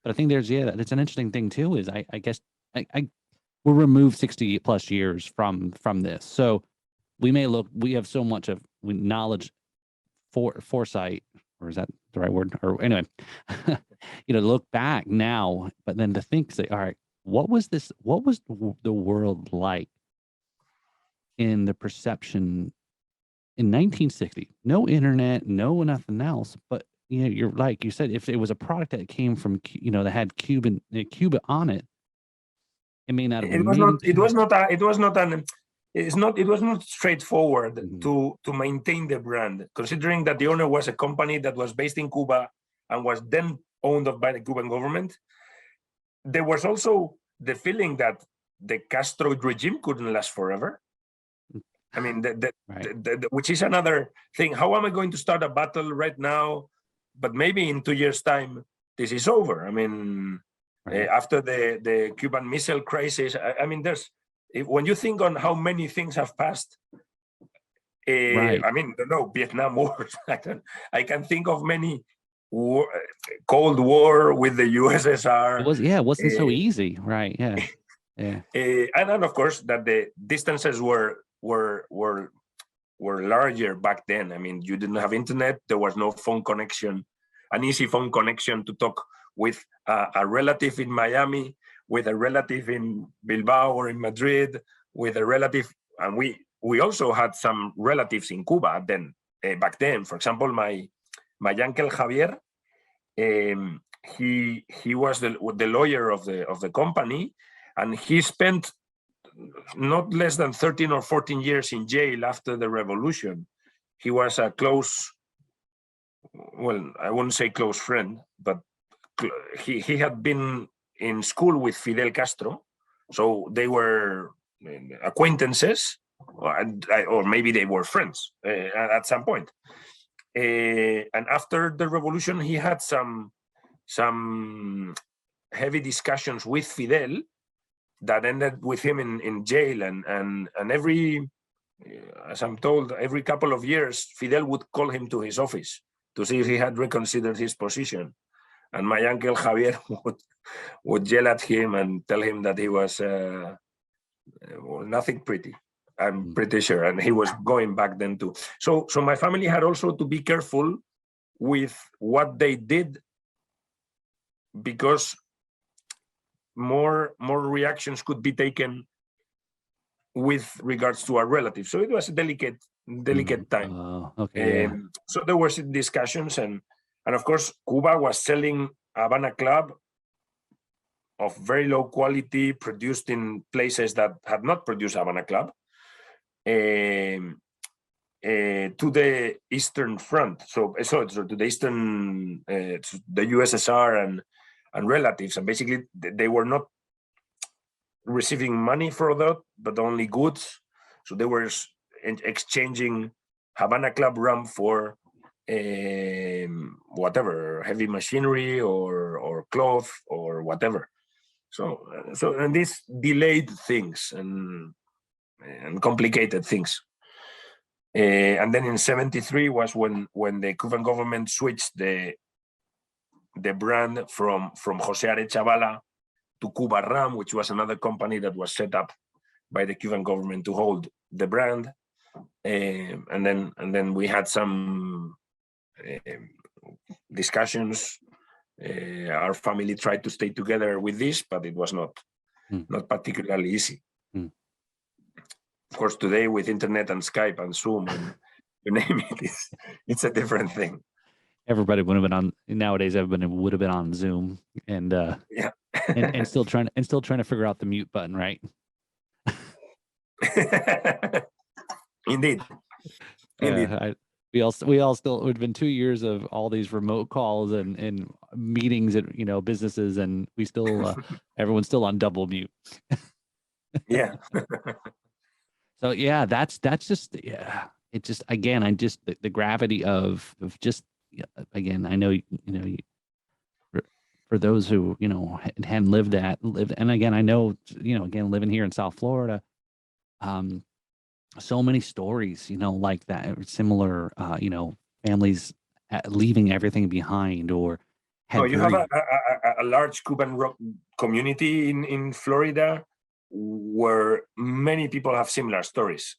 But I think that's an interesting thing too. Is I guess we're removed 60 plus years from this, so we have so much of knowledge, foresight or is that the right word? Or anyway, look back now, but then to think, say, all right, what was the world like in the perception in 1960? No internet, no nothing else, but you're like you said, if it was a product that came from, that had Cuba on it, it may not have It was made not. it It to. was not. It was not an. It's not. It was not straightforward Mhm. to maintain the brand, considering that the owner was a company that was based in Cuba and was then owned by the Cuban government. There was also the feeling that the Castro regime couldn't last forever. I mean, Right. which is another thing. How am I going to start a battle right now? But maybe in 2 years' time, this is over. I mean, Right. after the Cuban Missile Crisis, I mean, when you think on how many things have passed, Right. I mean, no, Vietnam War. I can think of many Cold War with the USSR. It wasn't so easy. Right. Yeah. Yeah. And then, of course, that the distances were larger back then. I mean, you didn't have internet. There was no phone connection, an easy phone connection to talk with a relative in Miami, with a relative in Bilbao or in Madrid, with a relative. And we also had some relatives in Cuba then, back then. For example, my uncle Javier, he was the lawyer of the company, and he spent not less than 13 or 14 years in jail after the revolution. He was a close, well, I wouldn't say close friend, but he had been in school with Fidel Castro. So they were acquaintances, or maybe they were friends at some point. And after the revolution, he had some heavy discussions with Fidel that ended with him in jail, and every, as I'm told, every couple of years, Fidel would call him to his office to see if he had reconsidered his position. And my uncle Javier would yell at him and tell him that he was nothing pretty. I'm pretty sure, and he was going back then too. So my family had also to be careful with what they did, because more reactions could be taken with regards to our relatives. So it was a delicate time. Okay. Yeah. So there were discussions, and of course, Cuba was selling Havana Club of very low quality, produced in places that had not produced Havana Club, to the Eastern Front. So to the Eastern, to the USSR and relatives, and basically they were not receiving money for that, but only goods. So they were exchanging Havana Club rum for whatever, heavy machinery or cloth or whatever. So and this delayed things and complicated things. And then in '73 was when the Cuban government switched the brand from Jose Arechabala to Cuba Ram, which was another company that was set up by the Cuban government to hold the brand. And then we had some discussions. Our family tried to stay together with this, but it was not particularly easy. Of course, today with internet and Skype and Zoom and you name it, it's a different thing. Everybody would have been on nowadays. Everybody would have been on Zoom and yeah, and still trying to figure out the mute button, right? Indeed. We all still, it would have been 2 years of all these remote calls and meetings at businesses, and we still everyone's still on double mute. Yeah. So yeah, that's just, yeah. It just, again, the gravity of just, again, I know for those who hadn't lived, and again, I know again, living here in South Florida, so many stories like that, similar families leaving everything behind, or you have a large Cuban rock community in Florida, where many people have similar stories.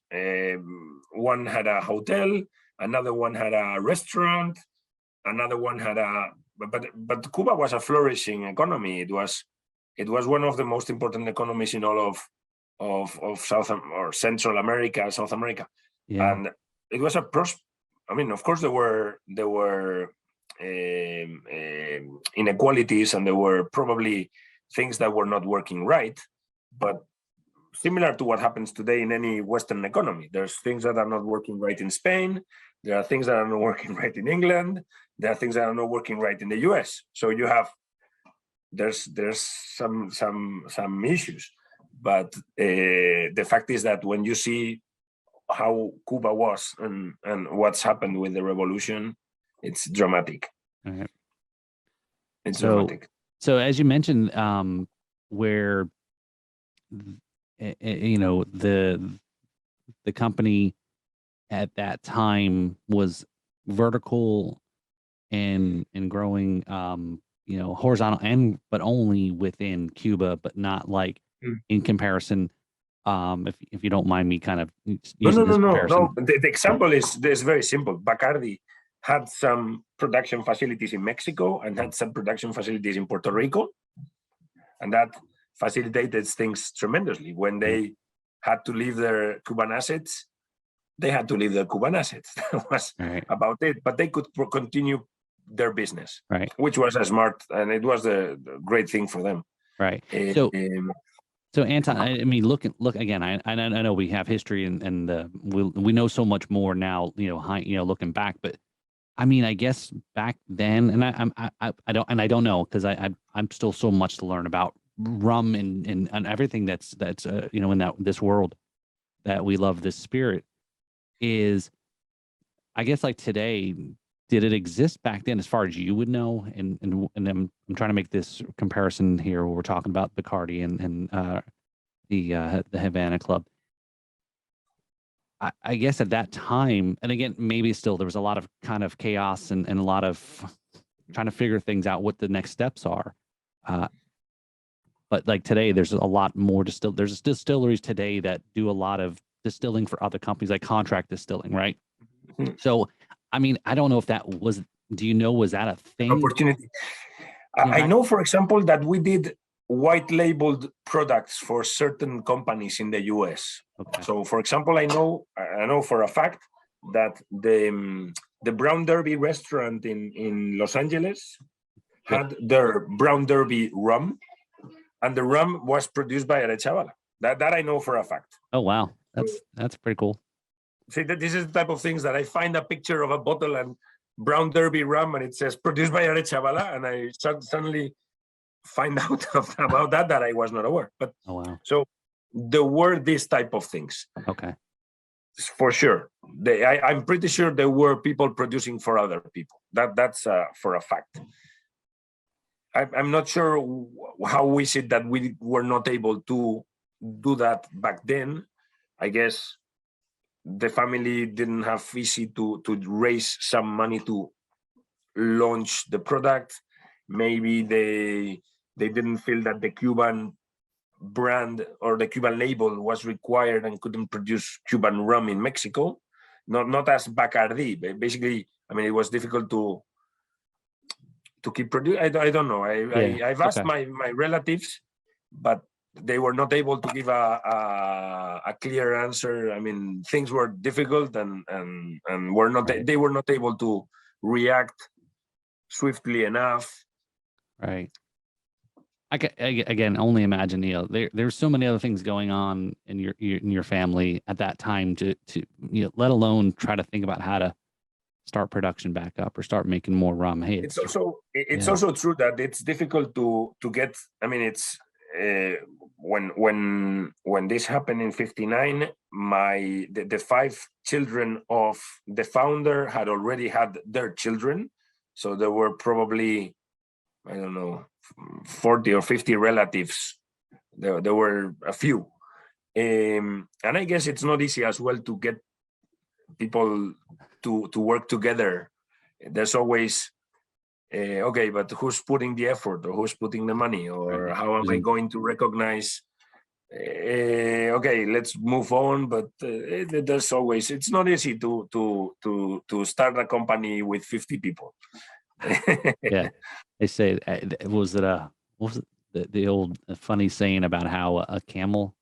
One had a hotel, another one had a restaurant, another one had but Cuba was a flourishing economy. It was one of the most important economies in all of South or Central America, South America. Yeah. And it was I mean, of course, there were inequalities, and there were probably things that were not working right. But similar to what happens today in any Western economy, there's things that are not working right in Spain. There are things that are not working right in England. There are things that are not working right in the US. So you have there's some issues. But the fact is that when you see how Cuba was and what's happened with the revolution, it's dramatic. Right. It's dramatic. So as you mentioned, where you know the company at that time was vertical and growing, you know, horizontal but only within Cuba, but not like in comparison. If you don't mind me kind of using this comparison. No. The example is very simple. Bacardi had some production facilities in Mexico and had some production facilities in Puerto Rico, and that facilitated things tremendously. When they had to leave their Cuban assets, they had to leave their Cuban assets. That was about it. But they could continue their business, which was a smart, and it was the great thing for them. Right. So Anton, I mean, look again. I know we have history, and we know so much more now. You know, looking back, but I mean, I guess back then, and I don't know, because I'm still so much to learn about rum and everything that's you know, in this world that we love, this spirit is, I guess, like today. Did it exist back then, as far as you would know? And I'm trying to make this comparison here, where we're talking about Bacardi and the Havana Club. I guess at that time, and again, maybe still there was a lot of kind of chaos and a lot of trying to figure things out, what the next steps are. But like today, there's a lot more there's distilleries today that do a lot of distilling for other companies, like contract distilling, right? Mm-hmm. So, I mean, I don't know if that was, do you know, was that a thing? Opportunity. I know, for example, that we did white labeled products for certain companies in the US. Okay. So, for example, I know for a fact that the Brown Derby restaurant in Los Angeles had their Brown Derby rum, and the rum was produced by Arechabala. That I know for a fact. Oh, wow. That's pretty cool. See, that this is the type of things that I find a picture of a bottle and Brown Derby rum, and it says produced by Arechabala, and I suddenly find out about that I was not aware. But so there were these type of things. Okay, for sure. I'm pretty sure there were people producing for other people. That's for a fact. I'm not sure how is it that we were not able to do that back then. I guess the family didn't have easy to raise some money to launch the product. Maybe they didn't feel that the Cuban brand or the Cuban label was required and couldn't produce Cuban rum in Mexico. Not as Bacardi, but basically, I mean, it was difficult to keep producing. I don't know. I've asked my relatives, but they were not able to give a clear answer. I mean, things were difficult and were not they were not able to react swiftly enough. Right. I again only imagine, there's so many other things going on in your family at that time to let alone try to think about how to start production back up or start making more rum. Hey, it's also true that it's difficult to get. I mean, it's when this happened in '59, the 5 children of the founder had already had their children, so there were probably, I don't know, 40 or 50 relatives. There were a few, and I guess it's not easy as well to get people to work together. There's always okay, but who's putting the effort, or who's putting the money, or how am I going to recognize Okay, let's move on. But there's always, it's not easy to start a company with 50 people. Yeah, they say was it what was it, the old funny saying about how a camel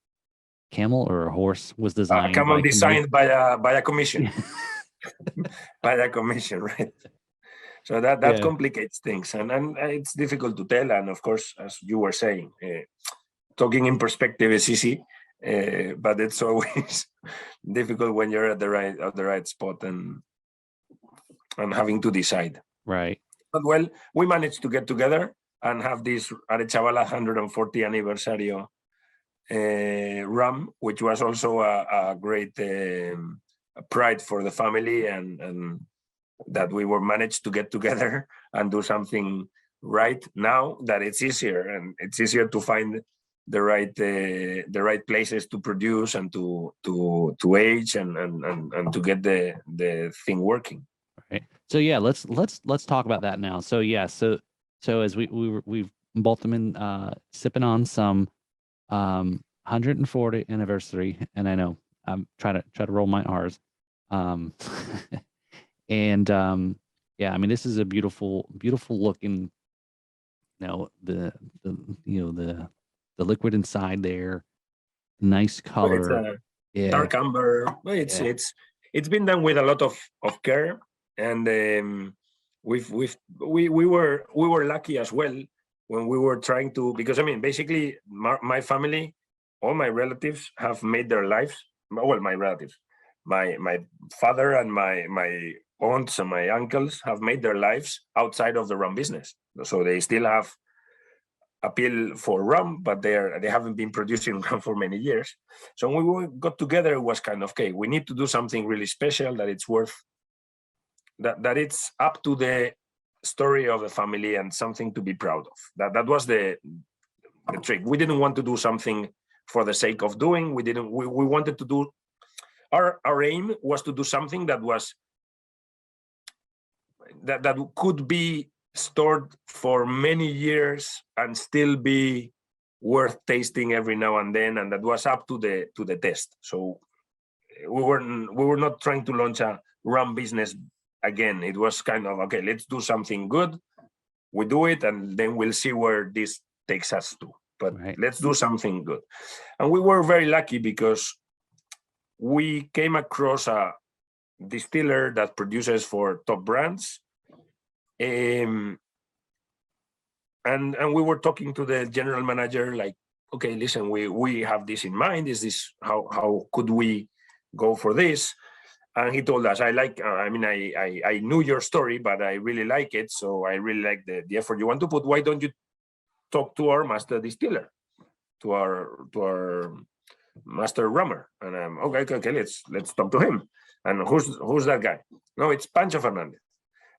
or a horse was designed Camel by committee? designed by a commission, by a commission, right? So that Yeah, complicates things, and it's difficult to tell. And of course, as you were saying, talking in perspective is easy, but it's always difficult when you're at the right spot and having to decide. right. But well, we managed to get together and have this Arechabala 140 Aniversario rum, which was also a great pride for the family, and that we were managed to get together and do something right now that it's easier, and it's easier to find the right places to produce and to age and to get the thing working. Right. So yeah, let's talk about that now. So yeah, so as we've both been sipping on some 140 anniversary, and I know I'm trying to roll my R's. And yeah, I mean this is a beautiful looking, the the liquid inside there, nice Well, it's color. a Yeah. dark amber. Well, Yeah. it's been done with a lot of care, and we were lucky as well when we were trying to, because I mean basically my family, all my relatives have made their lives. Well, my relatives, my father and my aunts and my uncles have made their lives outside of the rum business, so they still have appeal for rum, but they haven't been producing rum for many years. So when we got together, it was kind of, okay, we need to do something really special that it's worth, that it's up to the story of the family and something to be proud of. That was the trick. We didn't want to do something for the sake of doing. We wanted to do, our aim was to do something that was that could be stored for many years and still be worth tasting every now and then, and that was up to the test. So we were not trying to launch a rum business again. It was kind of, okay, let's do something good. We do it, and then we'll see where this takes us to. But Right. let's do something good. And we were very lucky because we came across a distiller that produces for top brands. And we were talking to the general manager, like, okay, listen, we have this in mind. Is this how could we go for this? And he told us, I knew your story, but I really like it. So I really like the effort you want to put. Why don't you talk to our master distiller, to our master rummer? And I'm okay, let's talk to him. And who's that guy? No, it's Pancho Fernandez.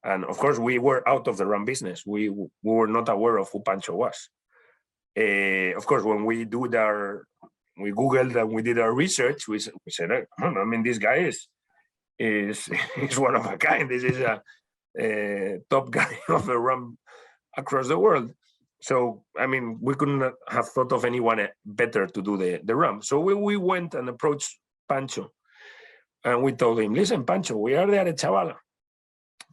And of course, we were out of the rum business. We were not aware of who Pancho was. Of course, when we Googled and we did our research, we said, I mean, this guy is one of a kind. This is a top guy of the rum across the world. So, I mean, we couldn't have thought of anyone better to do the rum. So we went and approached Pancho, and we told him, listen, Pancho, we are the Arechabala,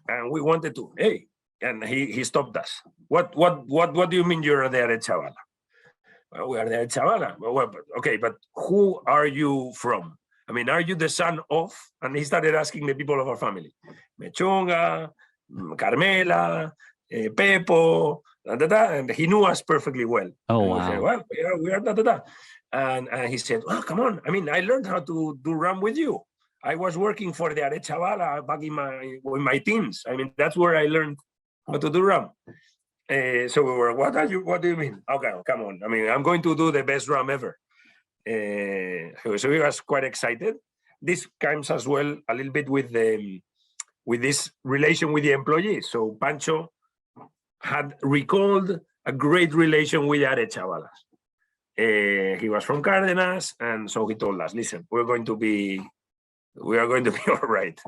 and we wanted to, hey, and he stopped us. What do you mean you're the Arechabala? Well, we are the Arechabala. Well, okay, but who are you from? I mean, are you the son of? And he started asking the people of our family, Mechunga, Carmela, Pepo, and he knew us perfectly well. Oh, and wow. We said, well, we are. And he said, well, come on. I mean, I learned how to do rum with you. I was working for the Arechabala back in my teens. I mean, that's where I learned how to do rum. So we were, what do you mean? Okay, come on. I mean, I'm going to do the best rum ever. So he was quite excited. This comes as well a little bit with this relation with the employees. So Pancho had recalled a great relation with Arechabalas. He was from Cárdenas, and so he told us, listen, we are going to be all right.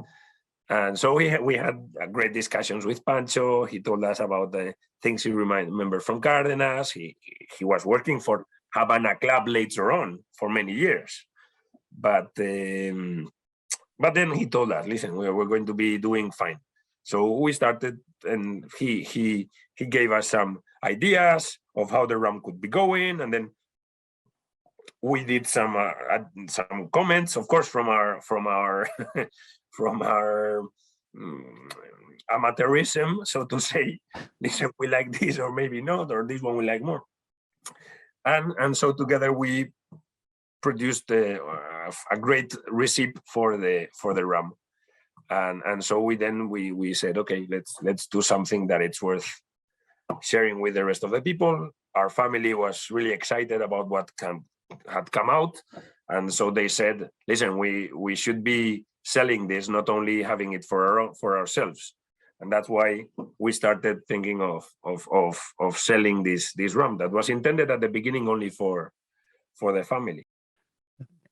And so we had great discussions with Pancho. He told us about the things he remembered from Cárdenas. He was working for Havana Club later on for many years. But then he told us, listen, we're going to be doing fine. So we started, and he gave us some ideas of how the rum could be going, and then we did some comments, of course, from our from our amateurism, so to say. Listen, we like this, or maybe not, or this one we like more, and so together we produced a great recipe for the rum, and so we said, okay, let's do something that it's worth sharing with the rest of the people. Our family was really excited about what had come out, and so they said, listen, we should be selling this, not only having it for ourselves. And that's why we started thinking of selling this rum that was intended at the beginning only for the family.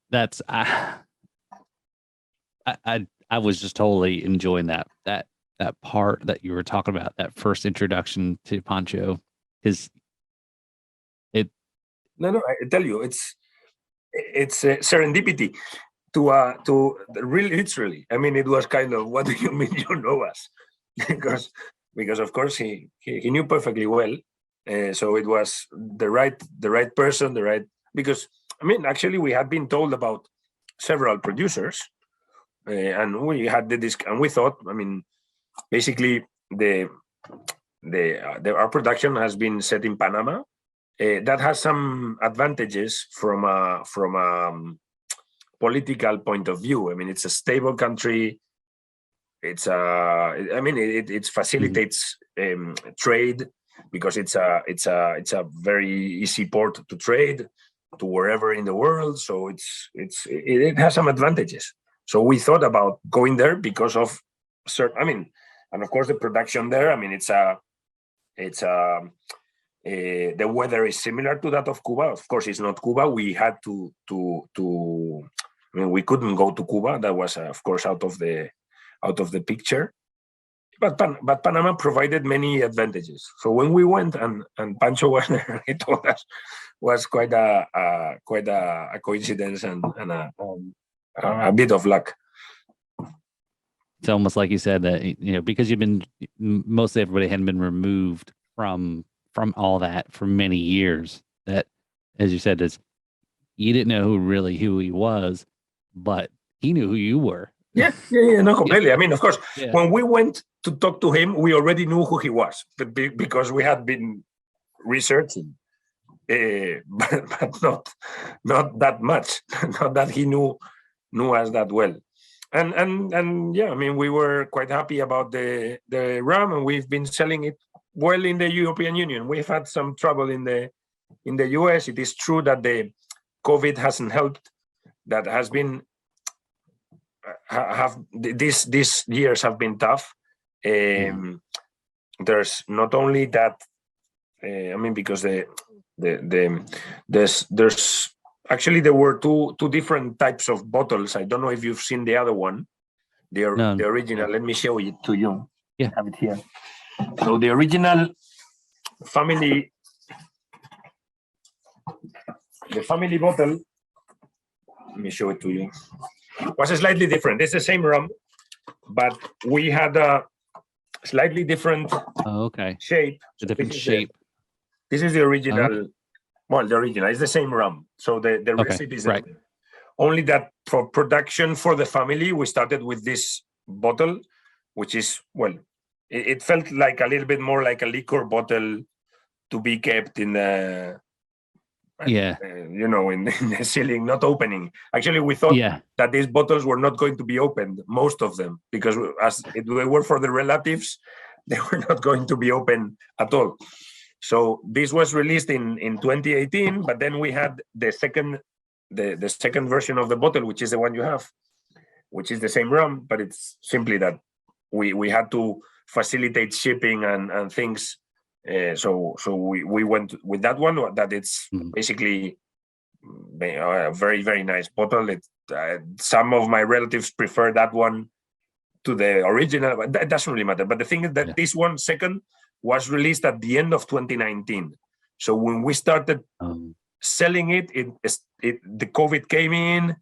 That's I was just totally enjoying that part that you were talking about, that first introduction to Pancho, because No, I tell you, it's serendipity to really literally. I mean, it was kind of, what do you mean you know us? because of course he knew perfectly well. So it was the right person, because I mean, actually we had been told about several producers, and we had and we thought, I mean, basically our production has been set in Panama. That has some advantages from a political point of view. I mean, it's a stable country. It facilitates trade, because it's a very easy port to trade to wherever in the world. So it has some advantages. So we thought about going there because of certain. I mean, and of course the production there. I mean, the weather is similar to that of Cuba. Of course, it's not Cuba. We had to. I mean, we couldn't go to Cuba. That was, of course, out of the picture. But Panama provided many advantages. So when we went, and Pancho was there, he told us, was quite a coincidence and a bit of luck. It's almost like you said that, because mostly everybody hadn't been removed from all that for many years, that, as you said, is you didn't know who he was, but he knew who you were. Yeah, no, completely. I mean, of course, when we went to talk to him, we already knew who he was, because we had been researching, but not that much, not that he knew us that well. And yeah, I mean, we were quite happy about the rum, and we've been selling it well in the European Union. We've had some trouble in the US. It is true that the COVID hasn't helped. That has been these years have been tough. There's not only that. I mean, because there's actually, there were two different types of bottles. I don't know if you've seen the other one, the original. Let me show it to you. Yeah, I have it here. So the original family bottle, let me show it to you, was slightly different. It's the same rum, but we had a slightly different shape. A different shape. This is the original. Well, the original is the same rum. So the recipe is right. Only that for production for the family, we started with this bottle, which is, well, it felt like a little bit more like a liquor bottle to be kept in the in the ceiling, not opening. Actually, we thought that these bottles were not going to be opened, most of them, because as they were for the relatives, they were not going to be open at all. So this was released in 2018, but then we had the second version of the bottle, which is the one you have, which is the same rum, but it's simply that we had to facilitate shipping and things. So we went with that one. That it's basically a very, very nice bottle. Some of my relatives prefer that one to the original, but that doesn't really matter. But the thing is that this one second was released at the end of 2019. So when we started selling it, the COVID came in,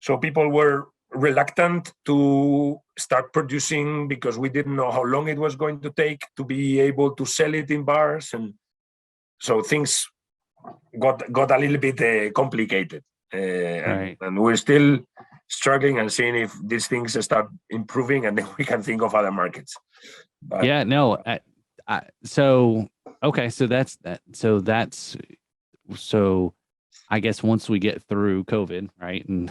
so people were reluctant to start producing because we didn't know how long it was going to take to be able to sell it in bars, and so things got a little bit complicated, Right. and we're still struggling and seeing if these things start improving, and then we can think of other markets. But Yeah, no. So okay, so that's that. So I guess once we get through COVID, right, and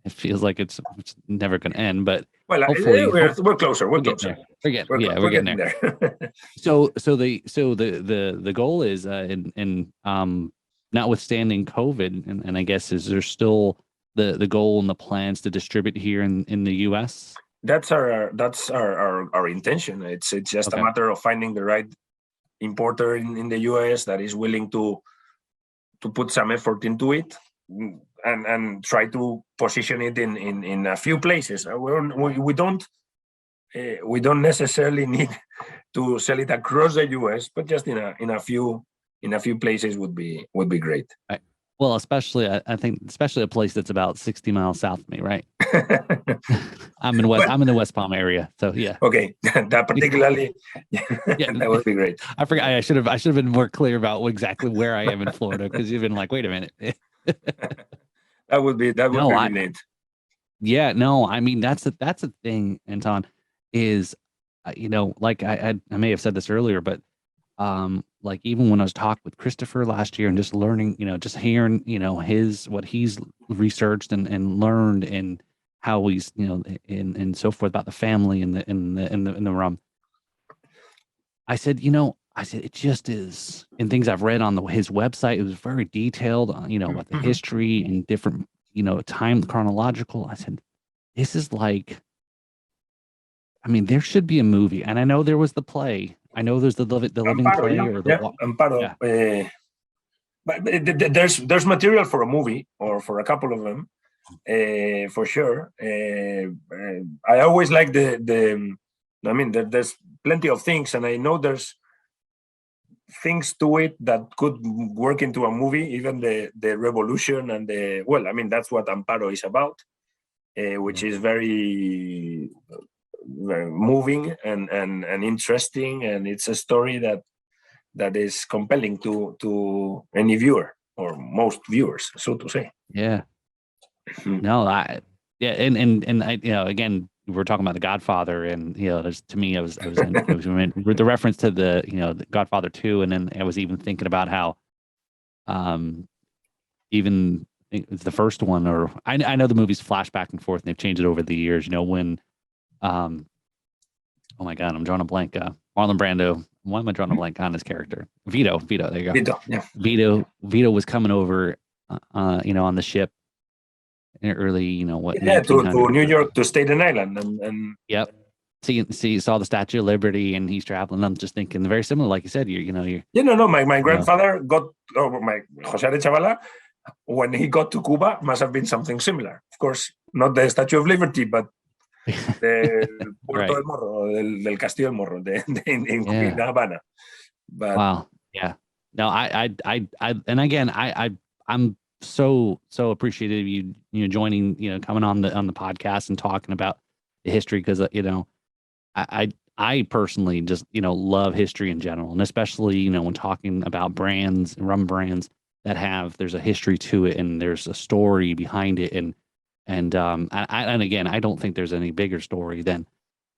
it feels like it's never going to end, but well, hopefully we're closer. We're we'll get closer. there. We're We're getting there. there. So the goal is and notwithstanding COVID, and I guess is there still the goal and the plans to distribute here in the US? That's our intention. It's just a Okay. matter of finding the right importer in the US that is willing to put some effort into it, and try to position it in a few places. We don't necessarily need to sell it across the US, but just in a few places would be great. Right. Well, especially I think especially a place that's about 60 miles south of me, right? I'm in the West Palm area, so yeah. Okay, that particularly, Yeah, that would be great. I forgot. I should have been more clear about exactly where I am in Florida, because you've been like, wait a minute. That would be No, really neat. Yeah, no, I mean that's a thing, Anton, is like I may have said this earlier, but like even when I was talking with Christopher last year and just learning, just hearing, what he's researched and learned, and how he's, and so forth about the family and the rum. I said, it just is, and things I've read on his website, it was very detailed on, about the history and different, time chronological. I said, this is like, I mean, there should be a movie, and I know there was the play. I know there's the living Amparo, play, yeah, or Amparo. yeah. But there's material for a movie or for a couple of them, for sure. I always like the. I mean, there's plenty of things, and I know there's things to it that could work into a movie. Even the revolution and I mean, that's what Amparo is about, which is very moving and interesting, and it's a story that is compelling to any viewer, or most viewers, so to say. Yeah. No, and I, again, we're talking about The Godfather, and to me, I was with the reference to the Godfather 2, and then I was even thinking about how, even the first one, or I know the movies flash back and forth, and they've changed it over the years. When, oh my God, I'm drawing a blank. Marlon Brando. Why am I drawing a blank on his character? Vito. There you go. Vito, yeah. Vito was coming over, on the ship in early, what? Yeah, to New York to stay an island, and yep. Saw the Statue of Liberty, and he's traveling. I'm just thinking very similar, like you said. My grandfather got, my Jose Arechabala, when he got to Cuba, must have been something similar. Of course, not the Statue of Liberty, but the Puerto del Morro, del Castillo del Morro, in Havana. But wow, yeah. No, I and again, I'm so appreciative of you joining, coming on the podcast and talking about the history, because I personally just love history in general, and especially when talking about brands, rum brands that there's a history to it, and there's a story behind it, and again, I don't think there's any bigger story than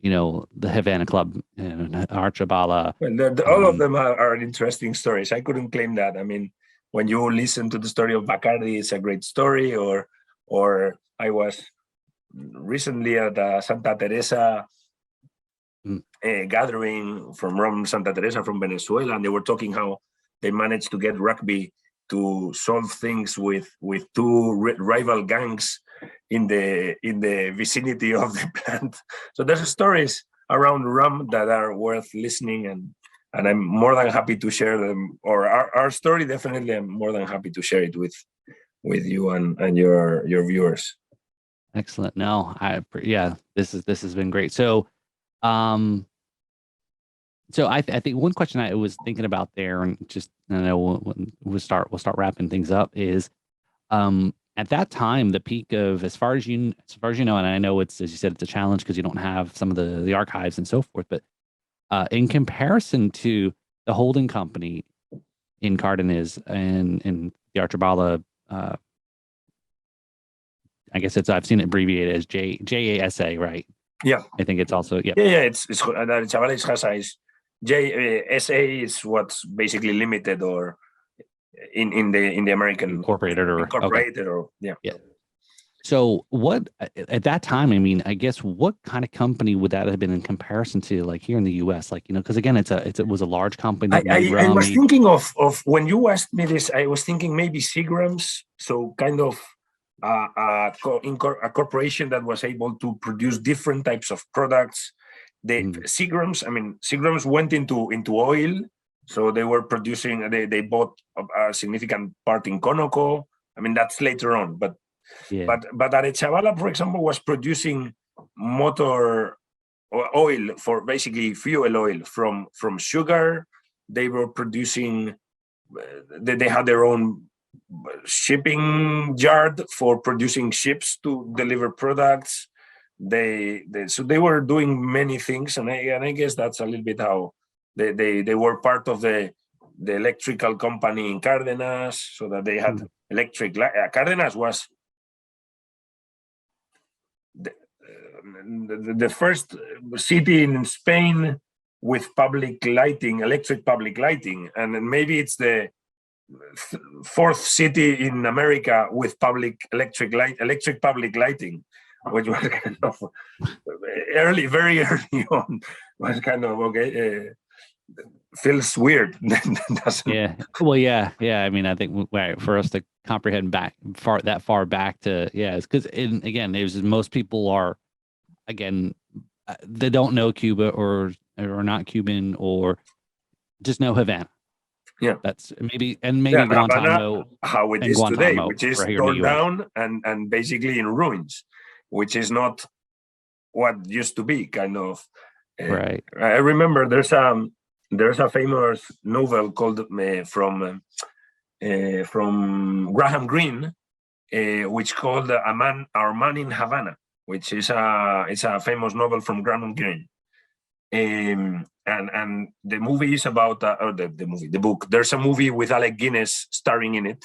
the Havana Club and Arechabala. Well, all of them are interesting stories. I couldn't claim that. I mean, when you listen to the story of Bacardi, it's a great story. Or I was recently at Santa Teresa gathering from Rum Santa Teresa from Venezuela, and they were talking how they managed to get rugby to solve things with two rival gangs in the vicinity of the plant. So there's stories around rum that are worth listening, and I'm more than happy to share them, or our story. Definitely, I'm more than happy to share it with you and your viewers. Excellent. No, this has been great. So, So I think one question I was thinking about there, and just I know we'll start wrapping things up, is at that time the peak of, as far as you know, and I know it's, as you said, it's a challenge because you don't have some of the archives and so forth, but in comparison to the holding company in Cardenas and the Arechabala, I guess I've seen it abbreviated as JASA, right? Yeah, I think it's also yeah. It's Arechabala is Hasa is JSA is what's basically limited or in the American incorporated or yeah. So what at that time? I mean, I guess what kind of company would that have been in comparison to, like, here in the U.S.? Like, because again, it was a large company that made rum. I was thinking of when you asked me this, I was thinking maybe Seagram's, so kind of a corporation that was able to produce different types of products. Seagram's went into oil, so they were producing. They bought a significant part in Conoco. I mean, that's later on, but Arechabala, for example, was producing motor oil, for basically fuel oil from sugar. They were producing. They had their own shipping yard for producing ships to deliver products. So they were doing many things, and I guess that's a little bit how they were part of the electrical company in Cardenas, so that they had electric. Cardenas was the first city in Spain with public lighting, electric public lighting, and maybe it's the fourth city in America with electric public lighting, which was kind of very early on. Was kind of okay. Feels weird. Yeah. Well, yeah. I mean, I think for us to comprehend that far back to, it's because, again, most people are, again, they don't know Cuba or not Cuban, or just know Havana. Yeah, that's maybe Guantanamo, how it is today, which is torn down and basically in ruins, which is not what used to be. Kind of. Right. I remember there's a famous novel called from Graham Greene, which called Our Man in Havana, which is it's a famous novel from Graham Greene. And the movie is about the book. There's a movie with Alec Guinness starring in it,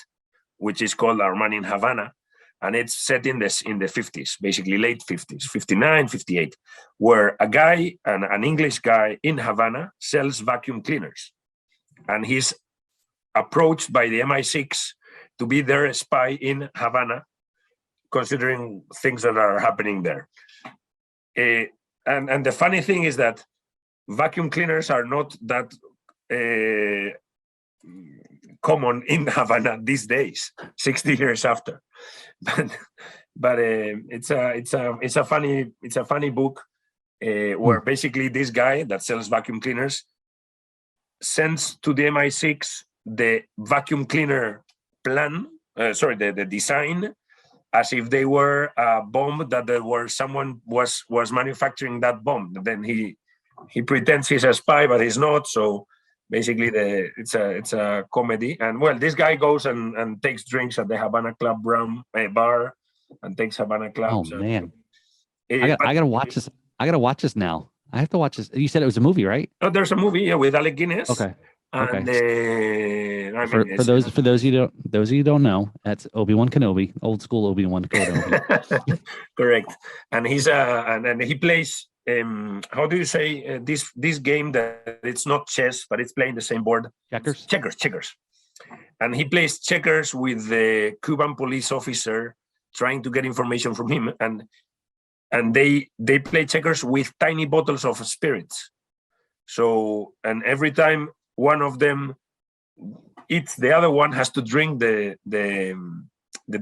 which is called Our Man in Havana, and it's set in the 50s, basically late 50s, 59, 58, where a guy, an English guy in Havana, sells vacuum cleaners, and he's approached by the MI6 to be their spy in Havana, considering things that are happening there. And the funny thing is that vacuum cleaners are not that common in Havana these days, 60 years after. But it's a funny book where basically this guy that sells vacuum cleaners sends to the MI6 the vacuum cleaner plan, the design, as if they were a bomb that someone was manufacturing that bomb. Then he pretends he's a spy, but he's not. So basically, it's a comedy. And well, this guy goes and takes drinks at the Havana Club bar, and takes Havana Club. Oh man, I gotta watch this. I gotta watch this now. I have to watch this. You said it was a movie, right? Oh, there's a movie with Alec Guinness. Okay. And for those of you who don't know, that's Obi-Wan Kenobi, old school Obi-Wan Kenobi. Correct. And he's and he plays. How do you say this game that it's not chess, but it's playing the same board? Checkers. And he plays checkers with the Cuban police officer, trying to get information from him, and they play checkers with tiny bottles of spirits. So, and every time one of them eats, the other one has to drink the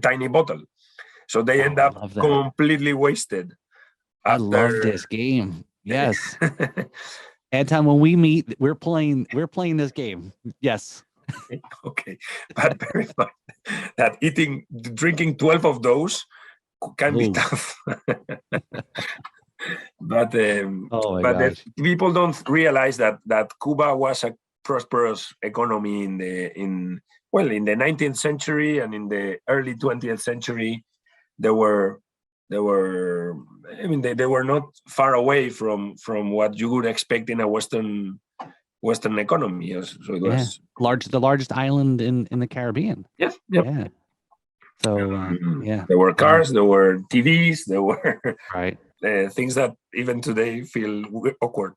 tiny bottle. So they end up completely wasted. I love this game. Yes. Anton, when we meet, we're playing this game. Yes. Okay. But bear in mind that drinking 12 of those can be tough. but Oh my but the gosh. people don't realize that Cuba was a prosperous economy in the 19th century, and in the early 20th century they were I mean they were not far away from what you would expect in a Western economy. Yes. So it Yeah. was The largest island in the Caribbean. yeah. Yeah. So yeah. There were No, cars, there were TVs, there were right. things that even today feel awkward.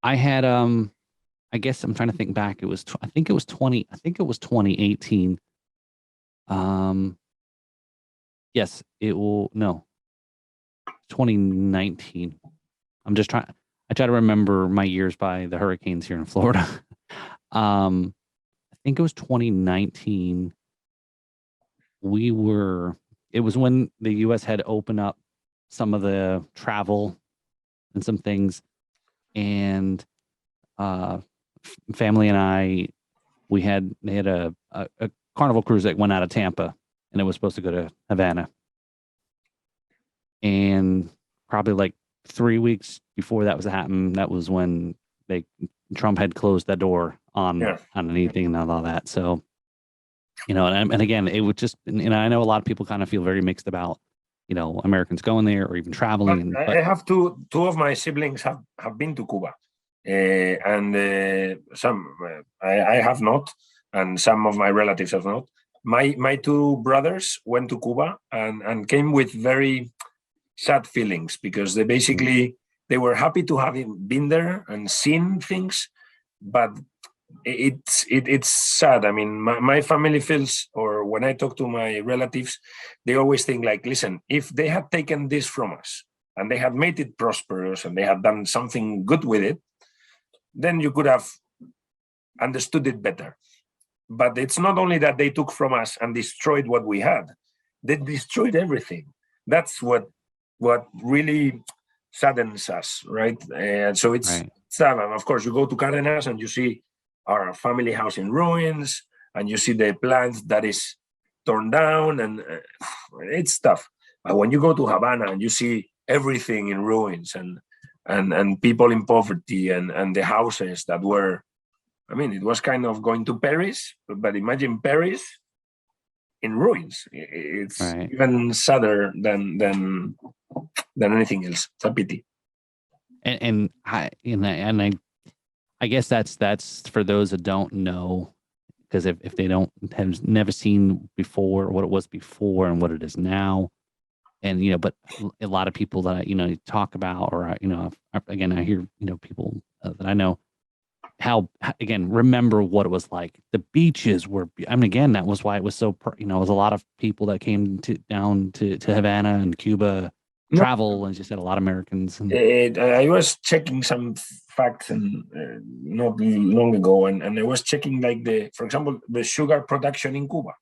I had I guess I'm trying to think back. It was I think it was 2018. Um yes, it will no, 2019. I try to remember my years by the hurricanes here in Florida. I think it was 2019. It was when the US had opened up some of the travel and some things, and family and I, they had a carnival cruise that went out of Tampa, and it was supposed to go to Havana. And probably like 3 weeks before that was happening, that was when Trump had closed that door on anything and all that. So, and again, it would just, I know a lot of people kind of feel very mixed about, Americans going there or even traveling. I have two of my siblings have been to Cuba, and some I have not, and some of my relatives have not. My two brothers went to Cuba and came with very sad feelings, because they were happy to have been there and seen things, but it's sad. I mean, my family feels, or when I talk to my relatives, they always think like, listen, if they had taken this from us and they had made it prosperous and they had done something good with it, then you could have understood it better. But it's not only that they took from us and destroyed what we had, they destroyed everything. That's what really saddens us, right? And so it's sad. And of course, you go to Cardenas and you see our family house in ruins, and you see the plant that is torn down, and it's tough. But when you go to Havana and you see everything in ruins, and people in poverty, and the houses that were, I mean, it was kind of going to Paris, but imagine Paris in ruins. It's even sadder than anything else. It's a pity. And I guess that's for those that don't know, because if they have never seen before what it was before and what it is now, and but a lot of people that I talk about, or again, I hear people that I know how again remember what it was like. The beaches were, I mean, again, that was why it was so it was a lot of people that came down to Havana and Cuba. Travel, as you said, a lot of Americans. I was checking some facts and not long ago, and I was checking, like, for example, the sugar production in Cuba.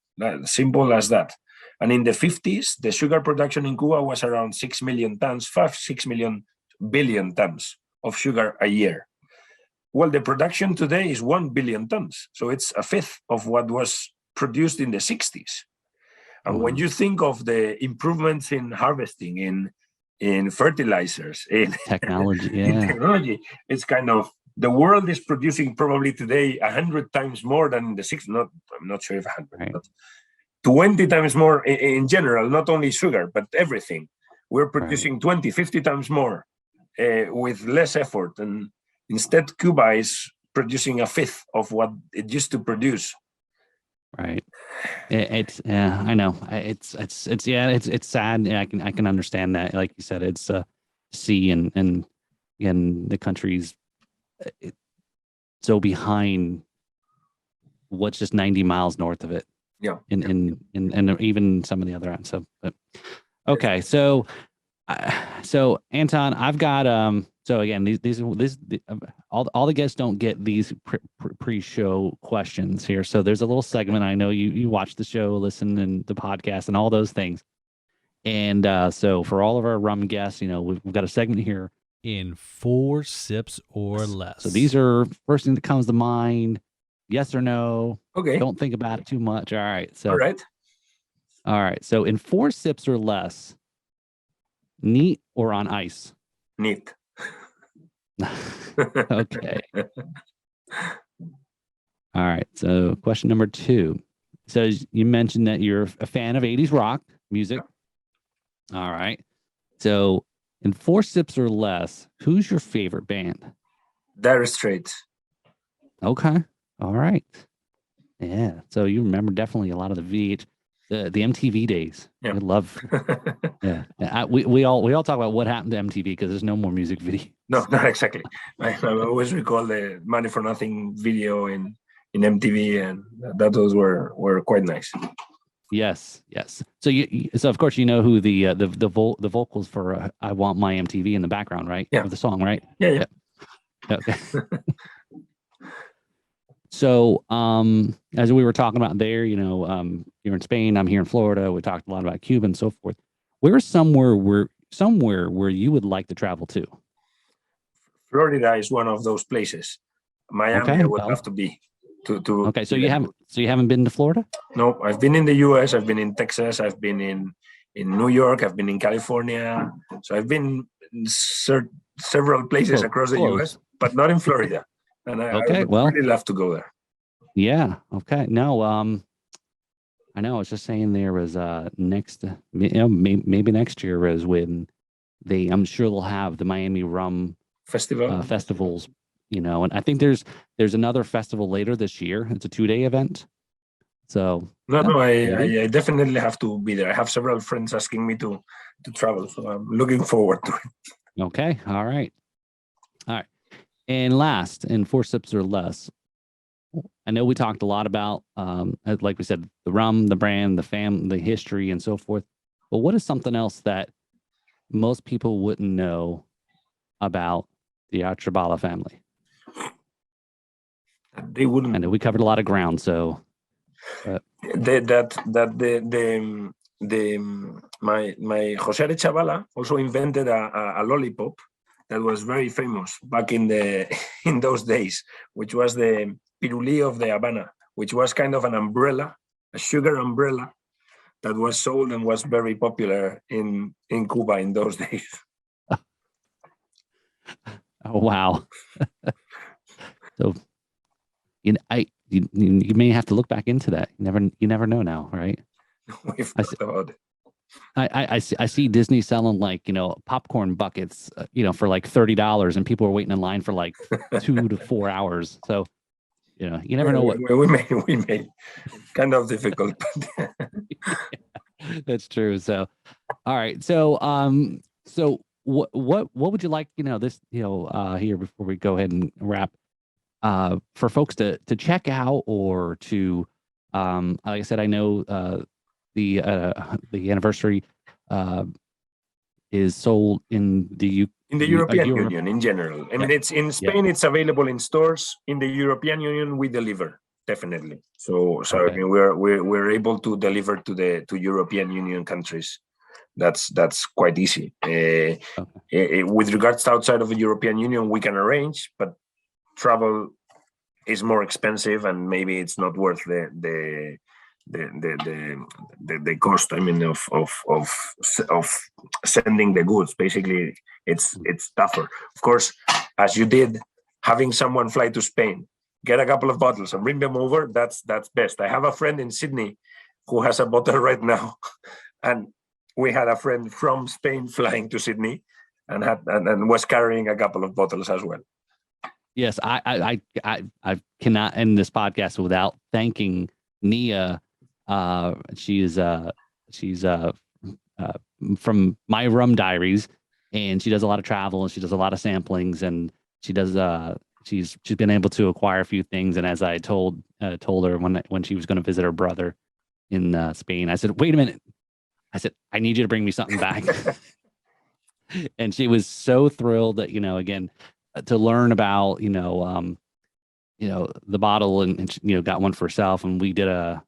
Simple as that. And in the 50s, the sugar production in Cuba was around 6 million tons, 6 million billion tons of sugar a year. Well, the production today is 1 billion tons, so it's a fifth of what was produced in the 60s. And when you think of the improvements in harvesting, in fertilizers, in technology, in technology, it's kind of, the world is producing probably today 100 times more than in the 60s. I'm not sure if 100, but 20 times more in general, not only sugar, but everything. We're producing 20, 50 times more with less effort. And instead, Cuba is producing a fifth of what it used to produce. Right. It's I know. It's sad. I can understand that. Like you said, it's sea and the country's so behind what's just 90 miles north of it. Yeah. And even some of the other ends. So, but okay. So Anton, I've got so again, all the guests don't get these pre-show questions here. So there's a little segment. I know you watch the show, listen and the podcast and all those things. And so for all of our rum guests, we've got a segment here. In 4 sips or less. So these are first thing that comes to mind. Yes or no. Okay. Don't think about it too much. All right. So all right. So in 4 sips or less, neat or on ice? Neat. Okay. All right. So question number 2. So you mentioned that you're a fan of 80s rock music. All right. So in 4 sips or less, who's your favorite band? Dire Straits. Okay. All right. Yeah. So you remember definitely a lot of the MTV days. Yeah. I love. Yeah. We all talk about what happened to MTV because there's no more music video. No, not exactly. I always recall the Money for Nothing video in MTV, and those were quite nice. Yes. So so of course you know who the vocals for "I Want My MTV" in the background, right? Yeah. Of the song, right? Yeah. Okay. So, as we were talking about there, you're in Spain, I'm here in Florida. We talked a lot about Cuba and so forth. Where's somewhere where you would like to travel to? Florida is one of those places. Miami, Okay, I would love to be. Okay, so you haven't been to Florida? No, I've been in the U.S. I've been in Texas. I've been in New York. I've been in California. So I've been in several places across the U.S., but not in Florida. And I would really love to go there. Yeah. Okay. No. I know. I was just saying there was next. Maybe next year is when I'm sure they'll have the Miami Rum festivals. And I think there's another festival later this year. It's a 2-day event. So I definitely have to be there. I have several friends asking me to travel, so I'm looking forward to it. Okay. All right. And last, in 4 sips or less, I know we talked a lot about, like we said, the rum, the brand, the history, and so forth. But what is something else that most people wouldn't know about the Arechabala family? They wouldn't. I know we covered a lot of ground, so. My Jose Arechabala also invented a lollipop that was very famous back in those days, which was the pirulí of the Havana, which was kind of an umbrella, a sugar umbrella that was sold and was very popular in Cuba in those days. Oh wow! So, you may have to look back into that. You never know now, right? We've talked about it. I see Disney selling popcorn buckets, for like $30, and people are waiting in line for like 2 to 4 hours. So, you never know what we may kind of difficult. But That's true. So, all right. So, so what would you like, this, here before we go ahead and wrap, for folks to check out or to, like I said, I know, the anniversary is sold in the European Union in general. I mean, it's in Spain. It's available in stores. In the European Union, we deliver definitely. So okay. I mean, we're able to deliver to European Union countries. That's quite easy. With regards to outside of the European Union, we can arrange, but travel is more expensive, and maybe it's not worth the cost. I mean, of sending the goods. Basically, it's tougher. Of course, as you did, having someone fly to Spain, get a couple of bottles and bring them over. That's best. I have a friend in Sydney who has a bottle right now, and we had a friend from Spain flying to Sydney and was carrying a couple of bottles as well. Yes, I cannot end this podcast without thanking Nia. She's from My Rum Diaries, and she does a lot of travel and she does a lot of samplings, and she does she's been able to acquire a few things. And as I told her when she was going to visit her brother in Spain, I said, "Wait a minute," I said, "I need you to bring me something back." And she was so thrilled that again to learn about the bottle, and got one for herself, and I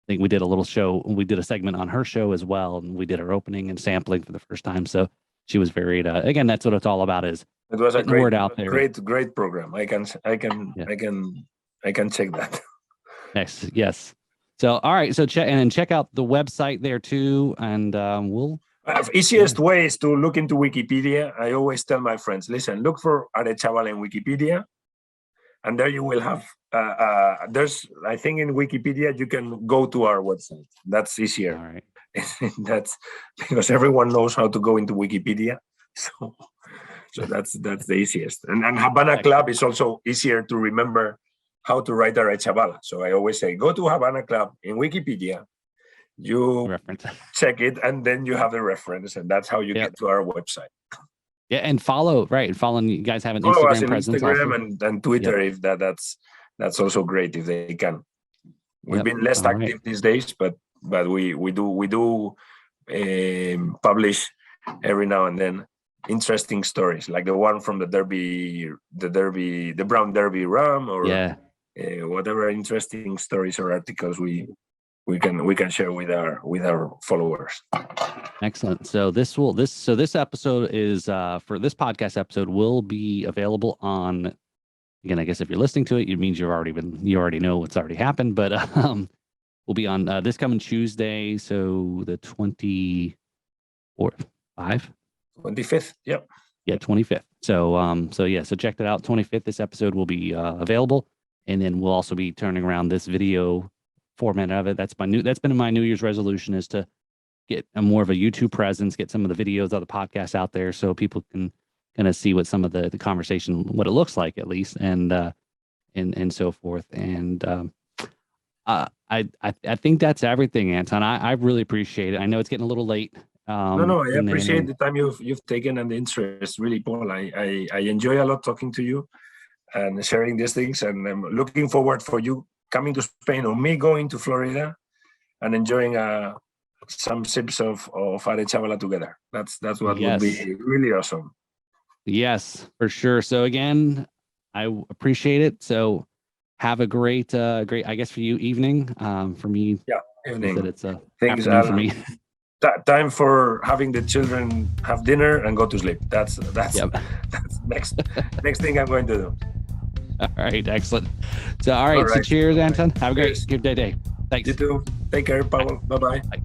think we did a little show. We did a segment on her show as well, and we did her opening and sampling for the first time. So she was very, again, that's what it's all about. It was a word out there. Great program. I can check that. Yes. So all right. So check out the website there too, and we'll Easiest way is to look into Wikipedia. I always tell my friends, listen, look for Arechabala in Wikipedia, and there you will have. There's, I think, in Wikipedia you can go to our website. That's easier. All right. That's because everyone knows how to go into Wikipedia. So that's the easiest. And Havana Club is also easier to remember how to write Arechabala. So I always say, go to Havana Club in Wikipedia. You Reference. check it, and then you have the reference, and that's how you get to our website. Yeah, and follow, right? Following, you guys have an Follow us Instagram on presence, Instagram and Twitter. If that's also great if they can. We've been less active these days, but we do publish every now and then interesting stories, like the one from the Brown Derby rum, or whatever interesting stories or articles we can share with our followers. Excellent. So this episode is for this podcast episode will be available on, again, I guess if you're listening to it, it means you already know what's already happened, but we'll be on this coming Tuesday, so the 25th. Yep. Yeah, 25th. So check that out. 25th, this episode will be available, and then we'll also be turning around this video format of it. That's been my New Year's resolution, is to get more of a YouTube presence, get some of the videos of the podcast out there, so people can kind of see what some of the conversation, what it looks like at least, and so forth. And I think that's everything, Anton. I really appreciate it. I know it's getting a little late. No, I appreciate the time you've taken and the interest, really, Paul. I enjoy a lot talking to you and sharing these things, and I'm looking forward for you coming to Spain or me going to Florida and enjoying some sips of Arechabala together. That's what would be really awesome. Yes, for sure. So again, I appreciate it. So have a great, I guess for you, evening. For me, evening. It's a afternoon for me. Time for having the children have dinner and go to sleep. That's next thing I'm going to do. All right, excellent. So, all right. So cheers, Anton. Have a great day. Thanks. You too. Take care, Paul. Bye-bye. Bye.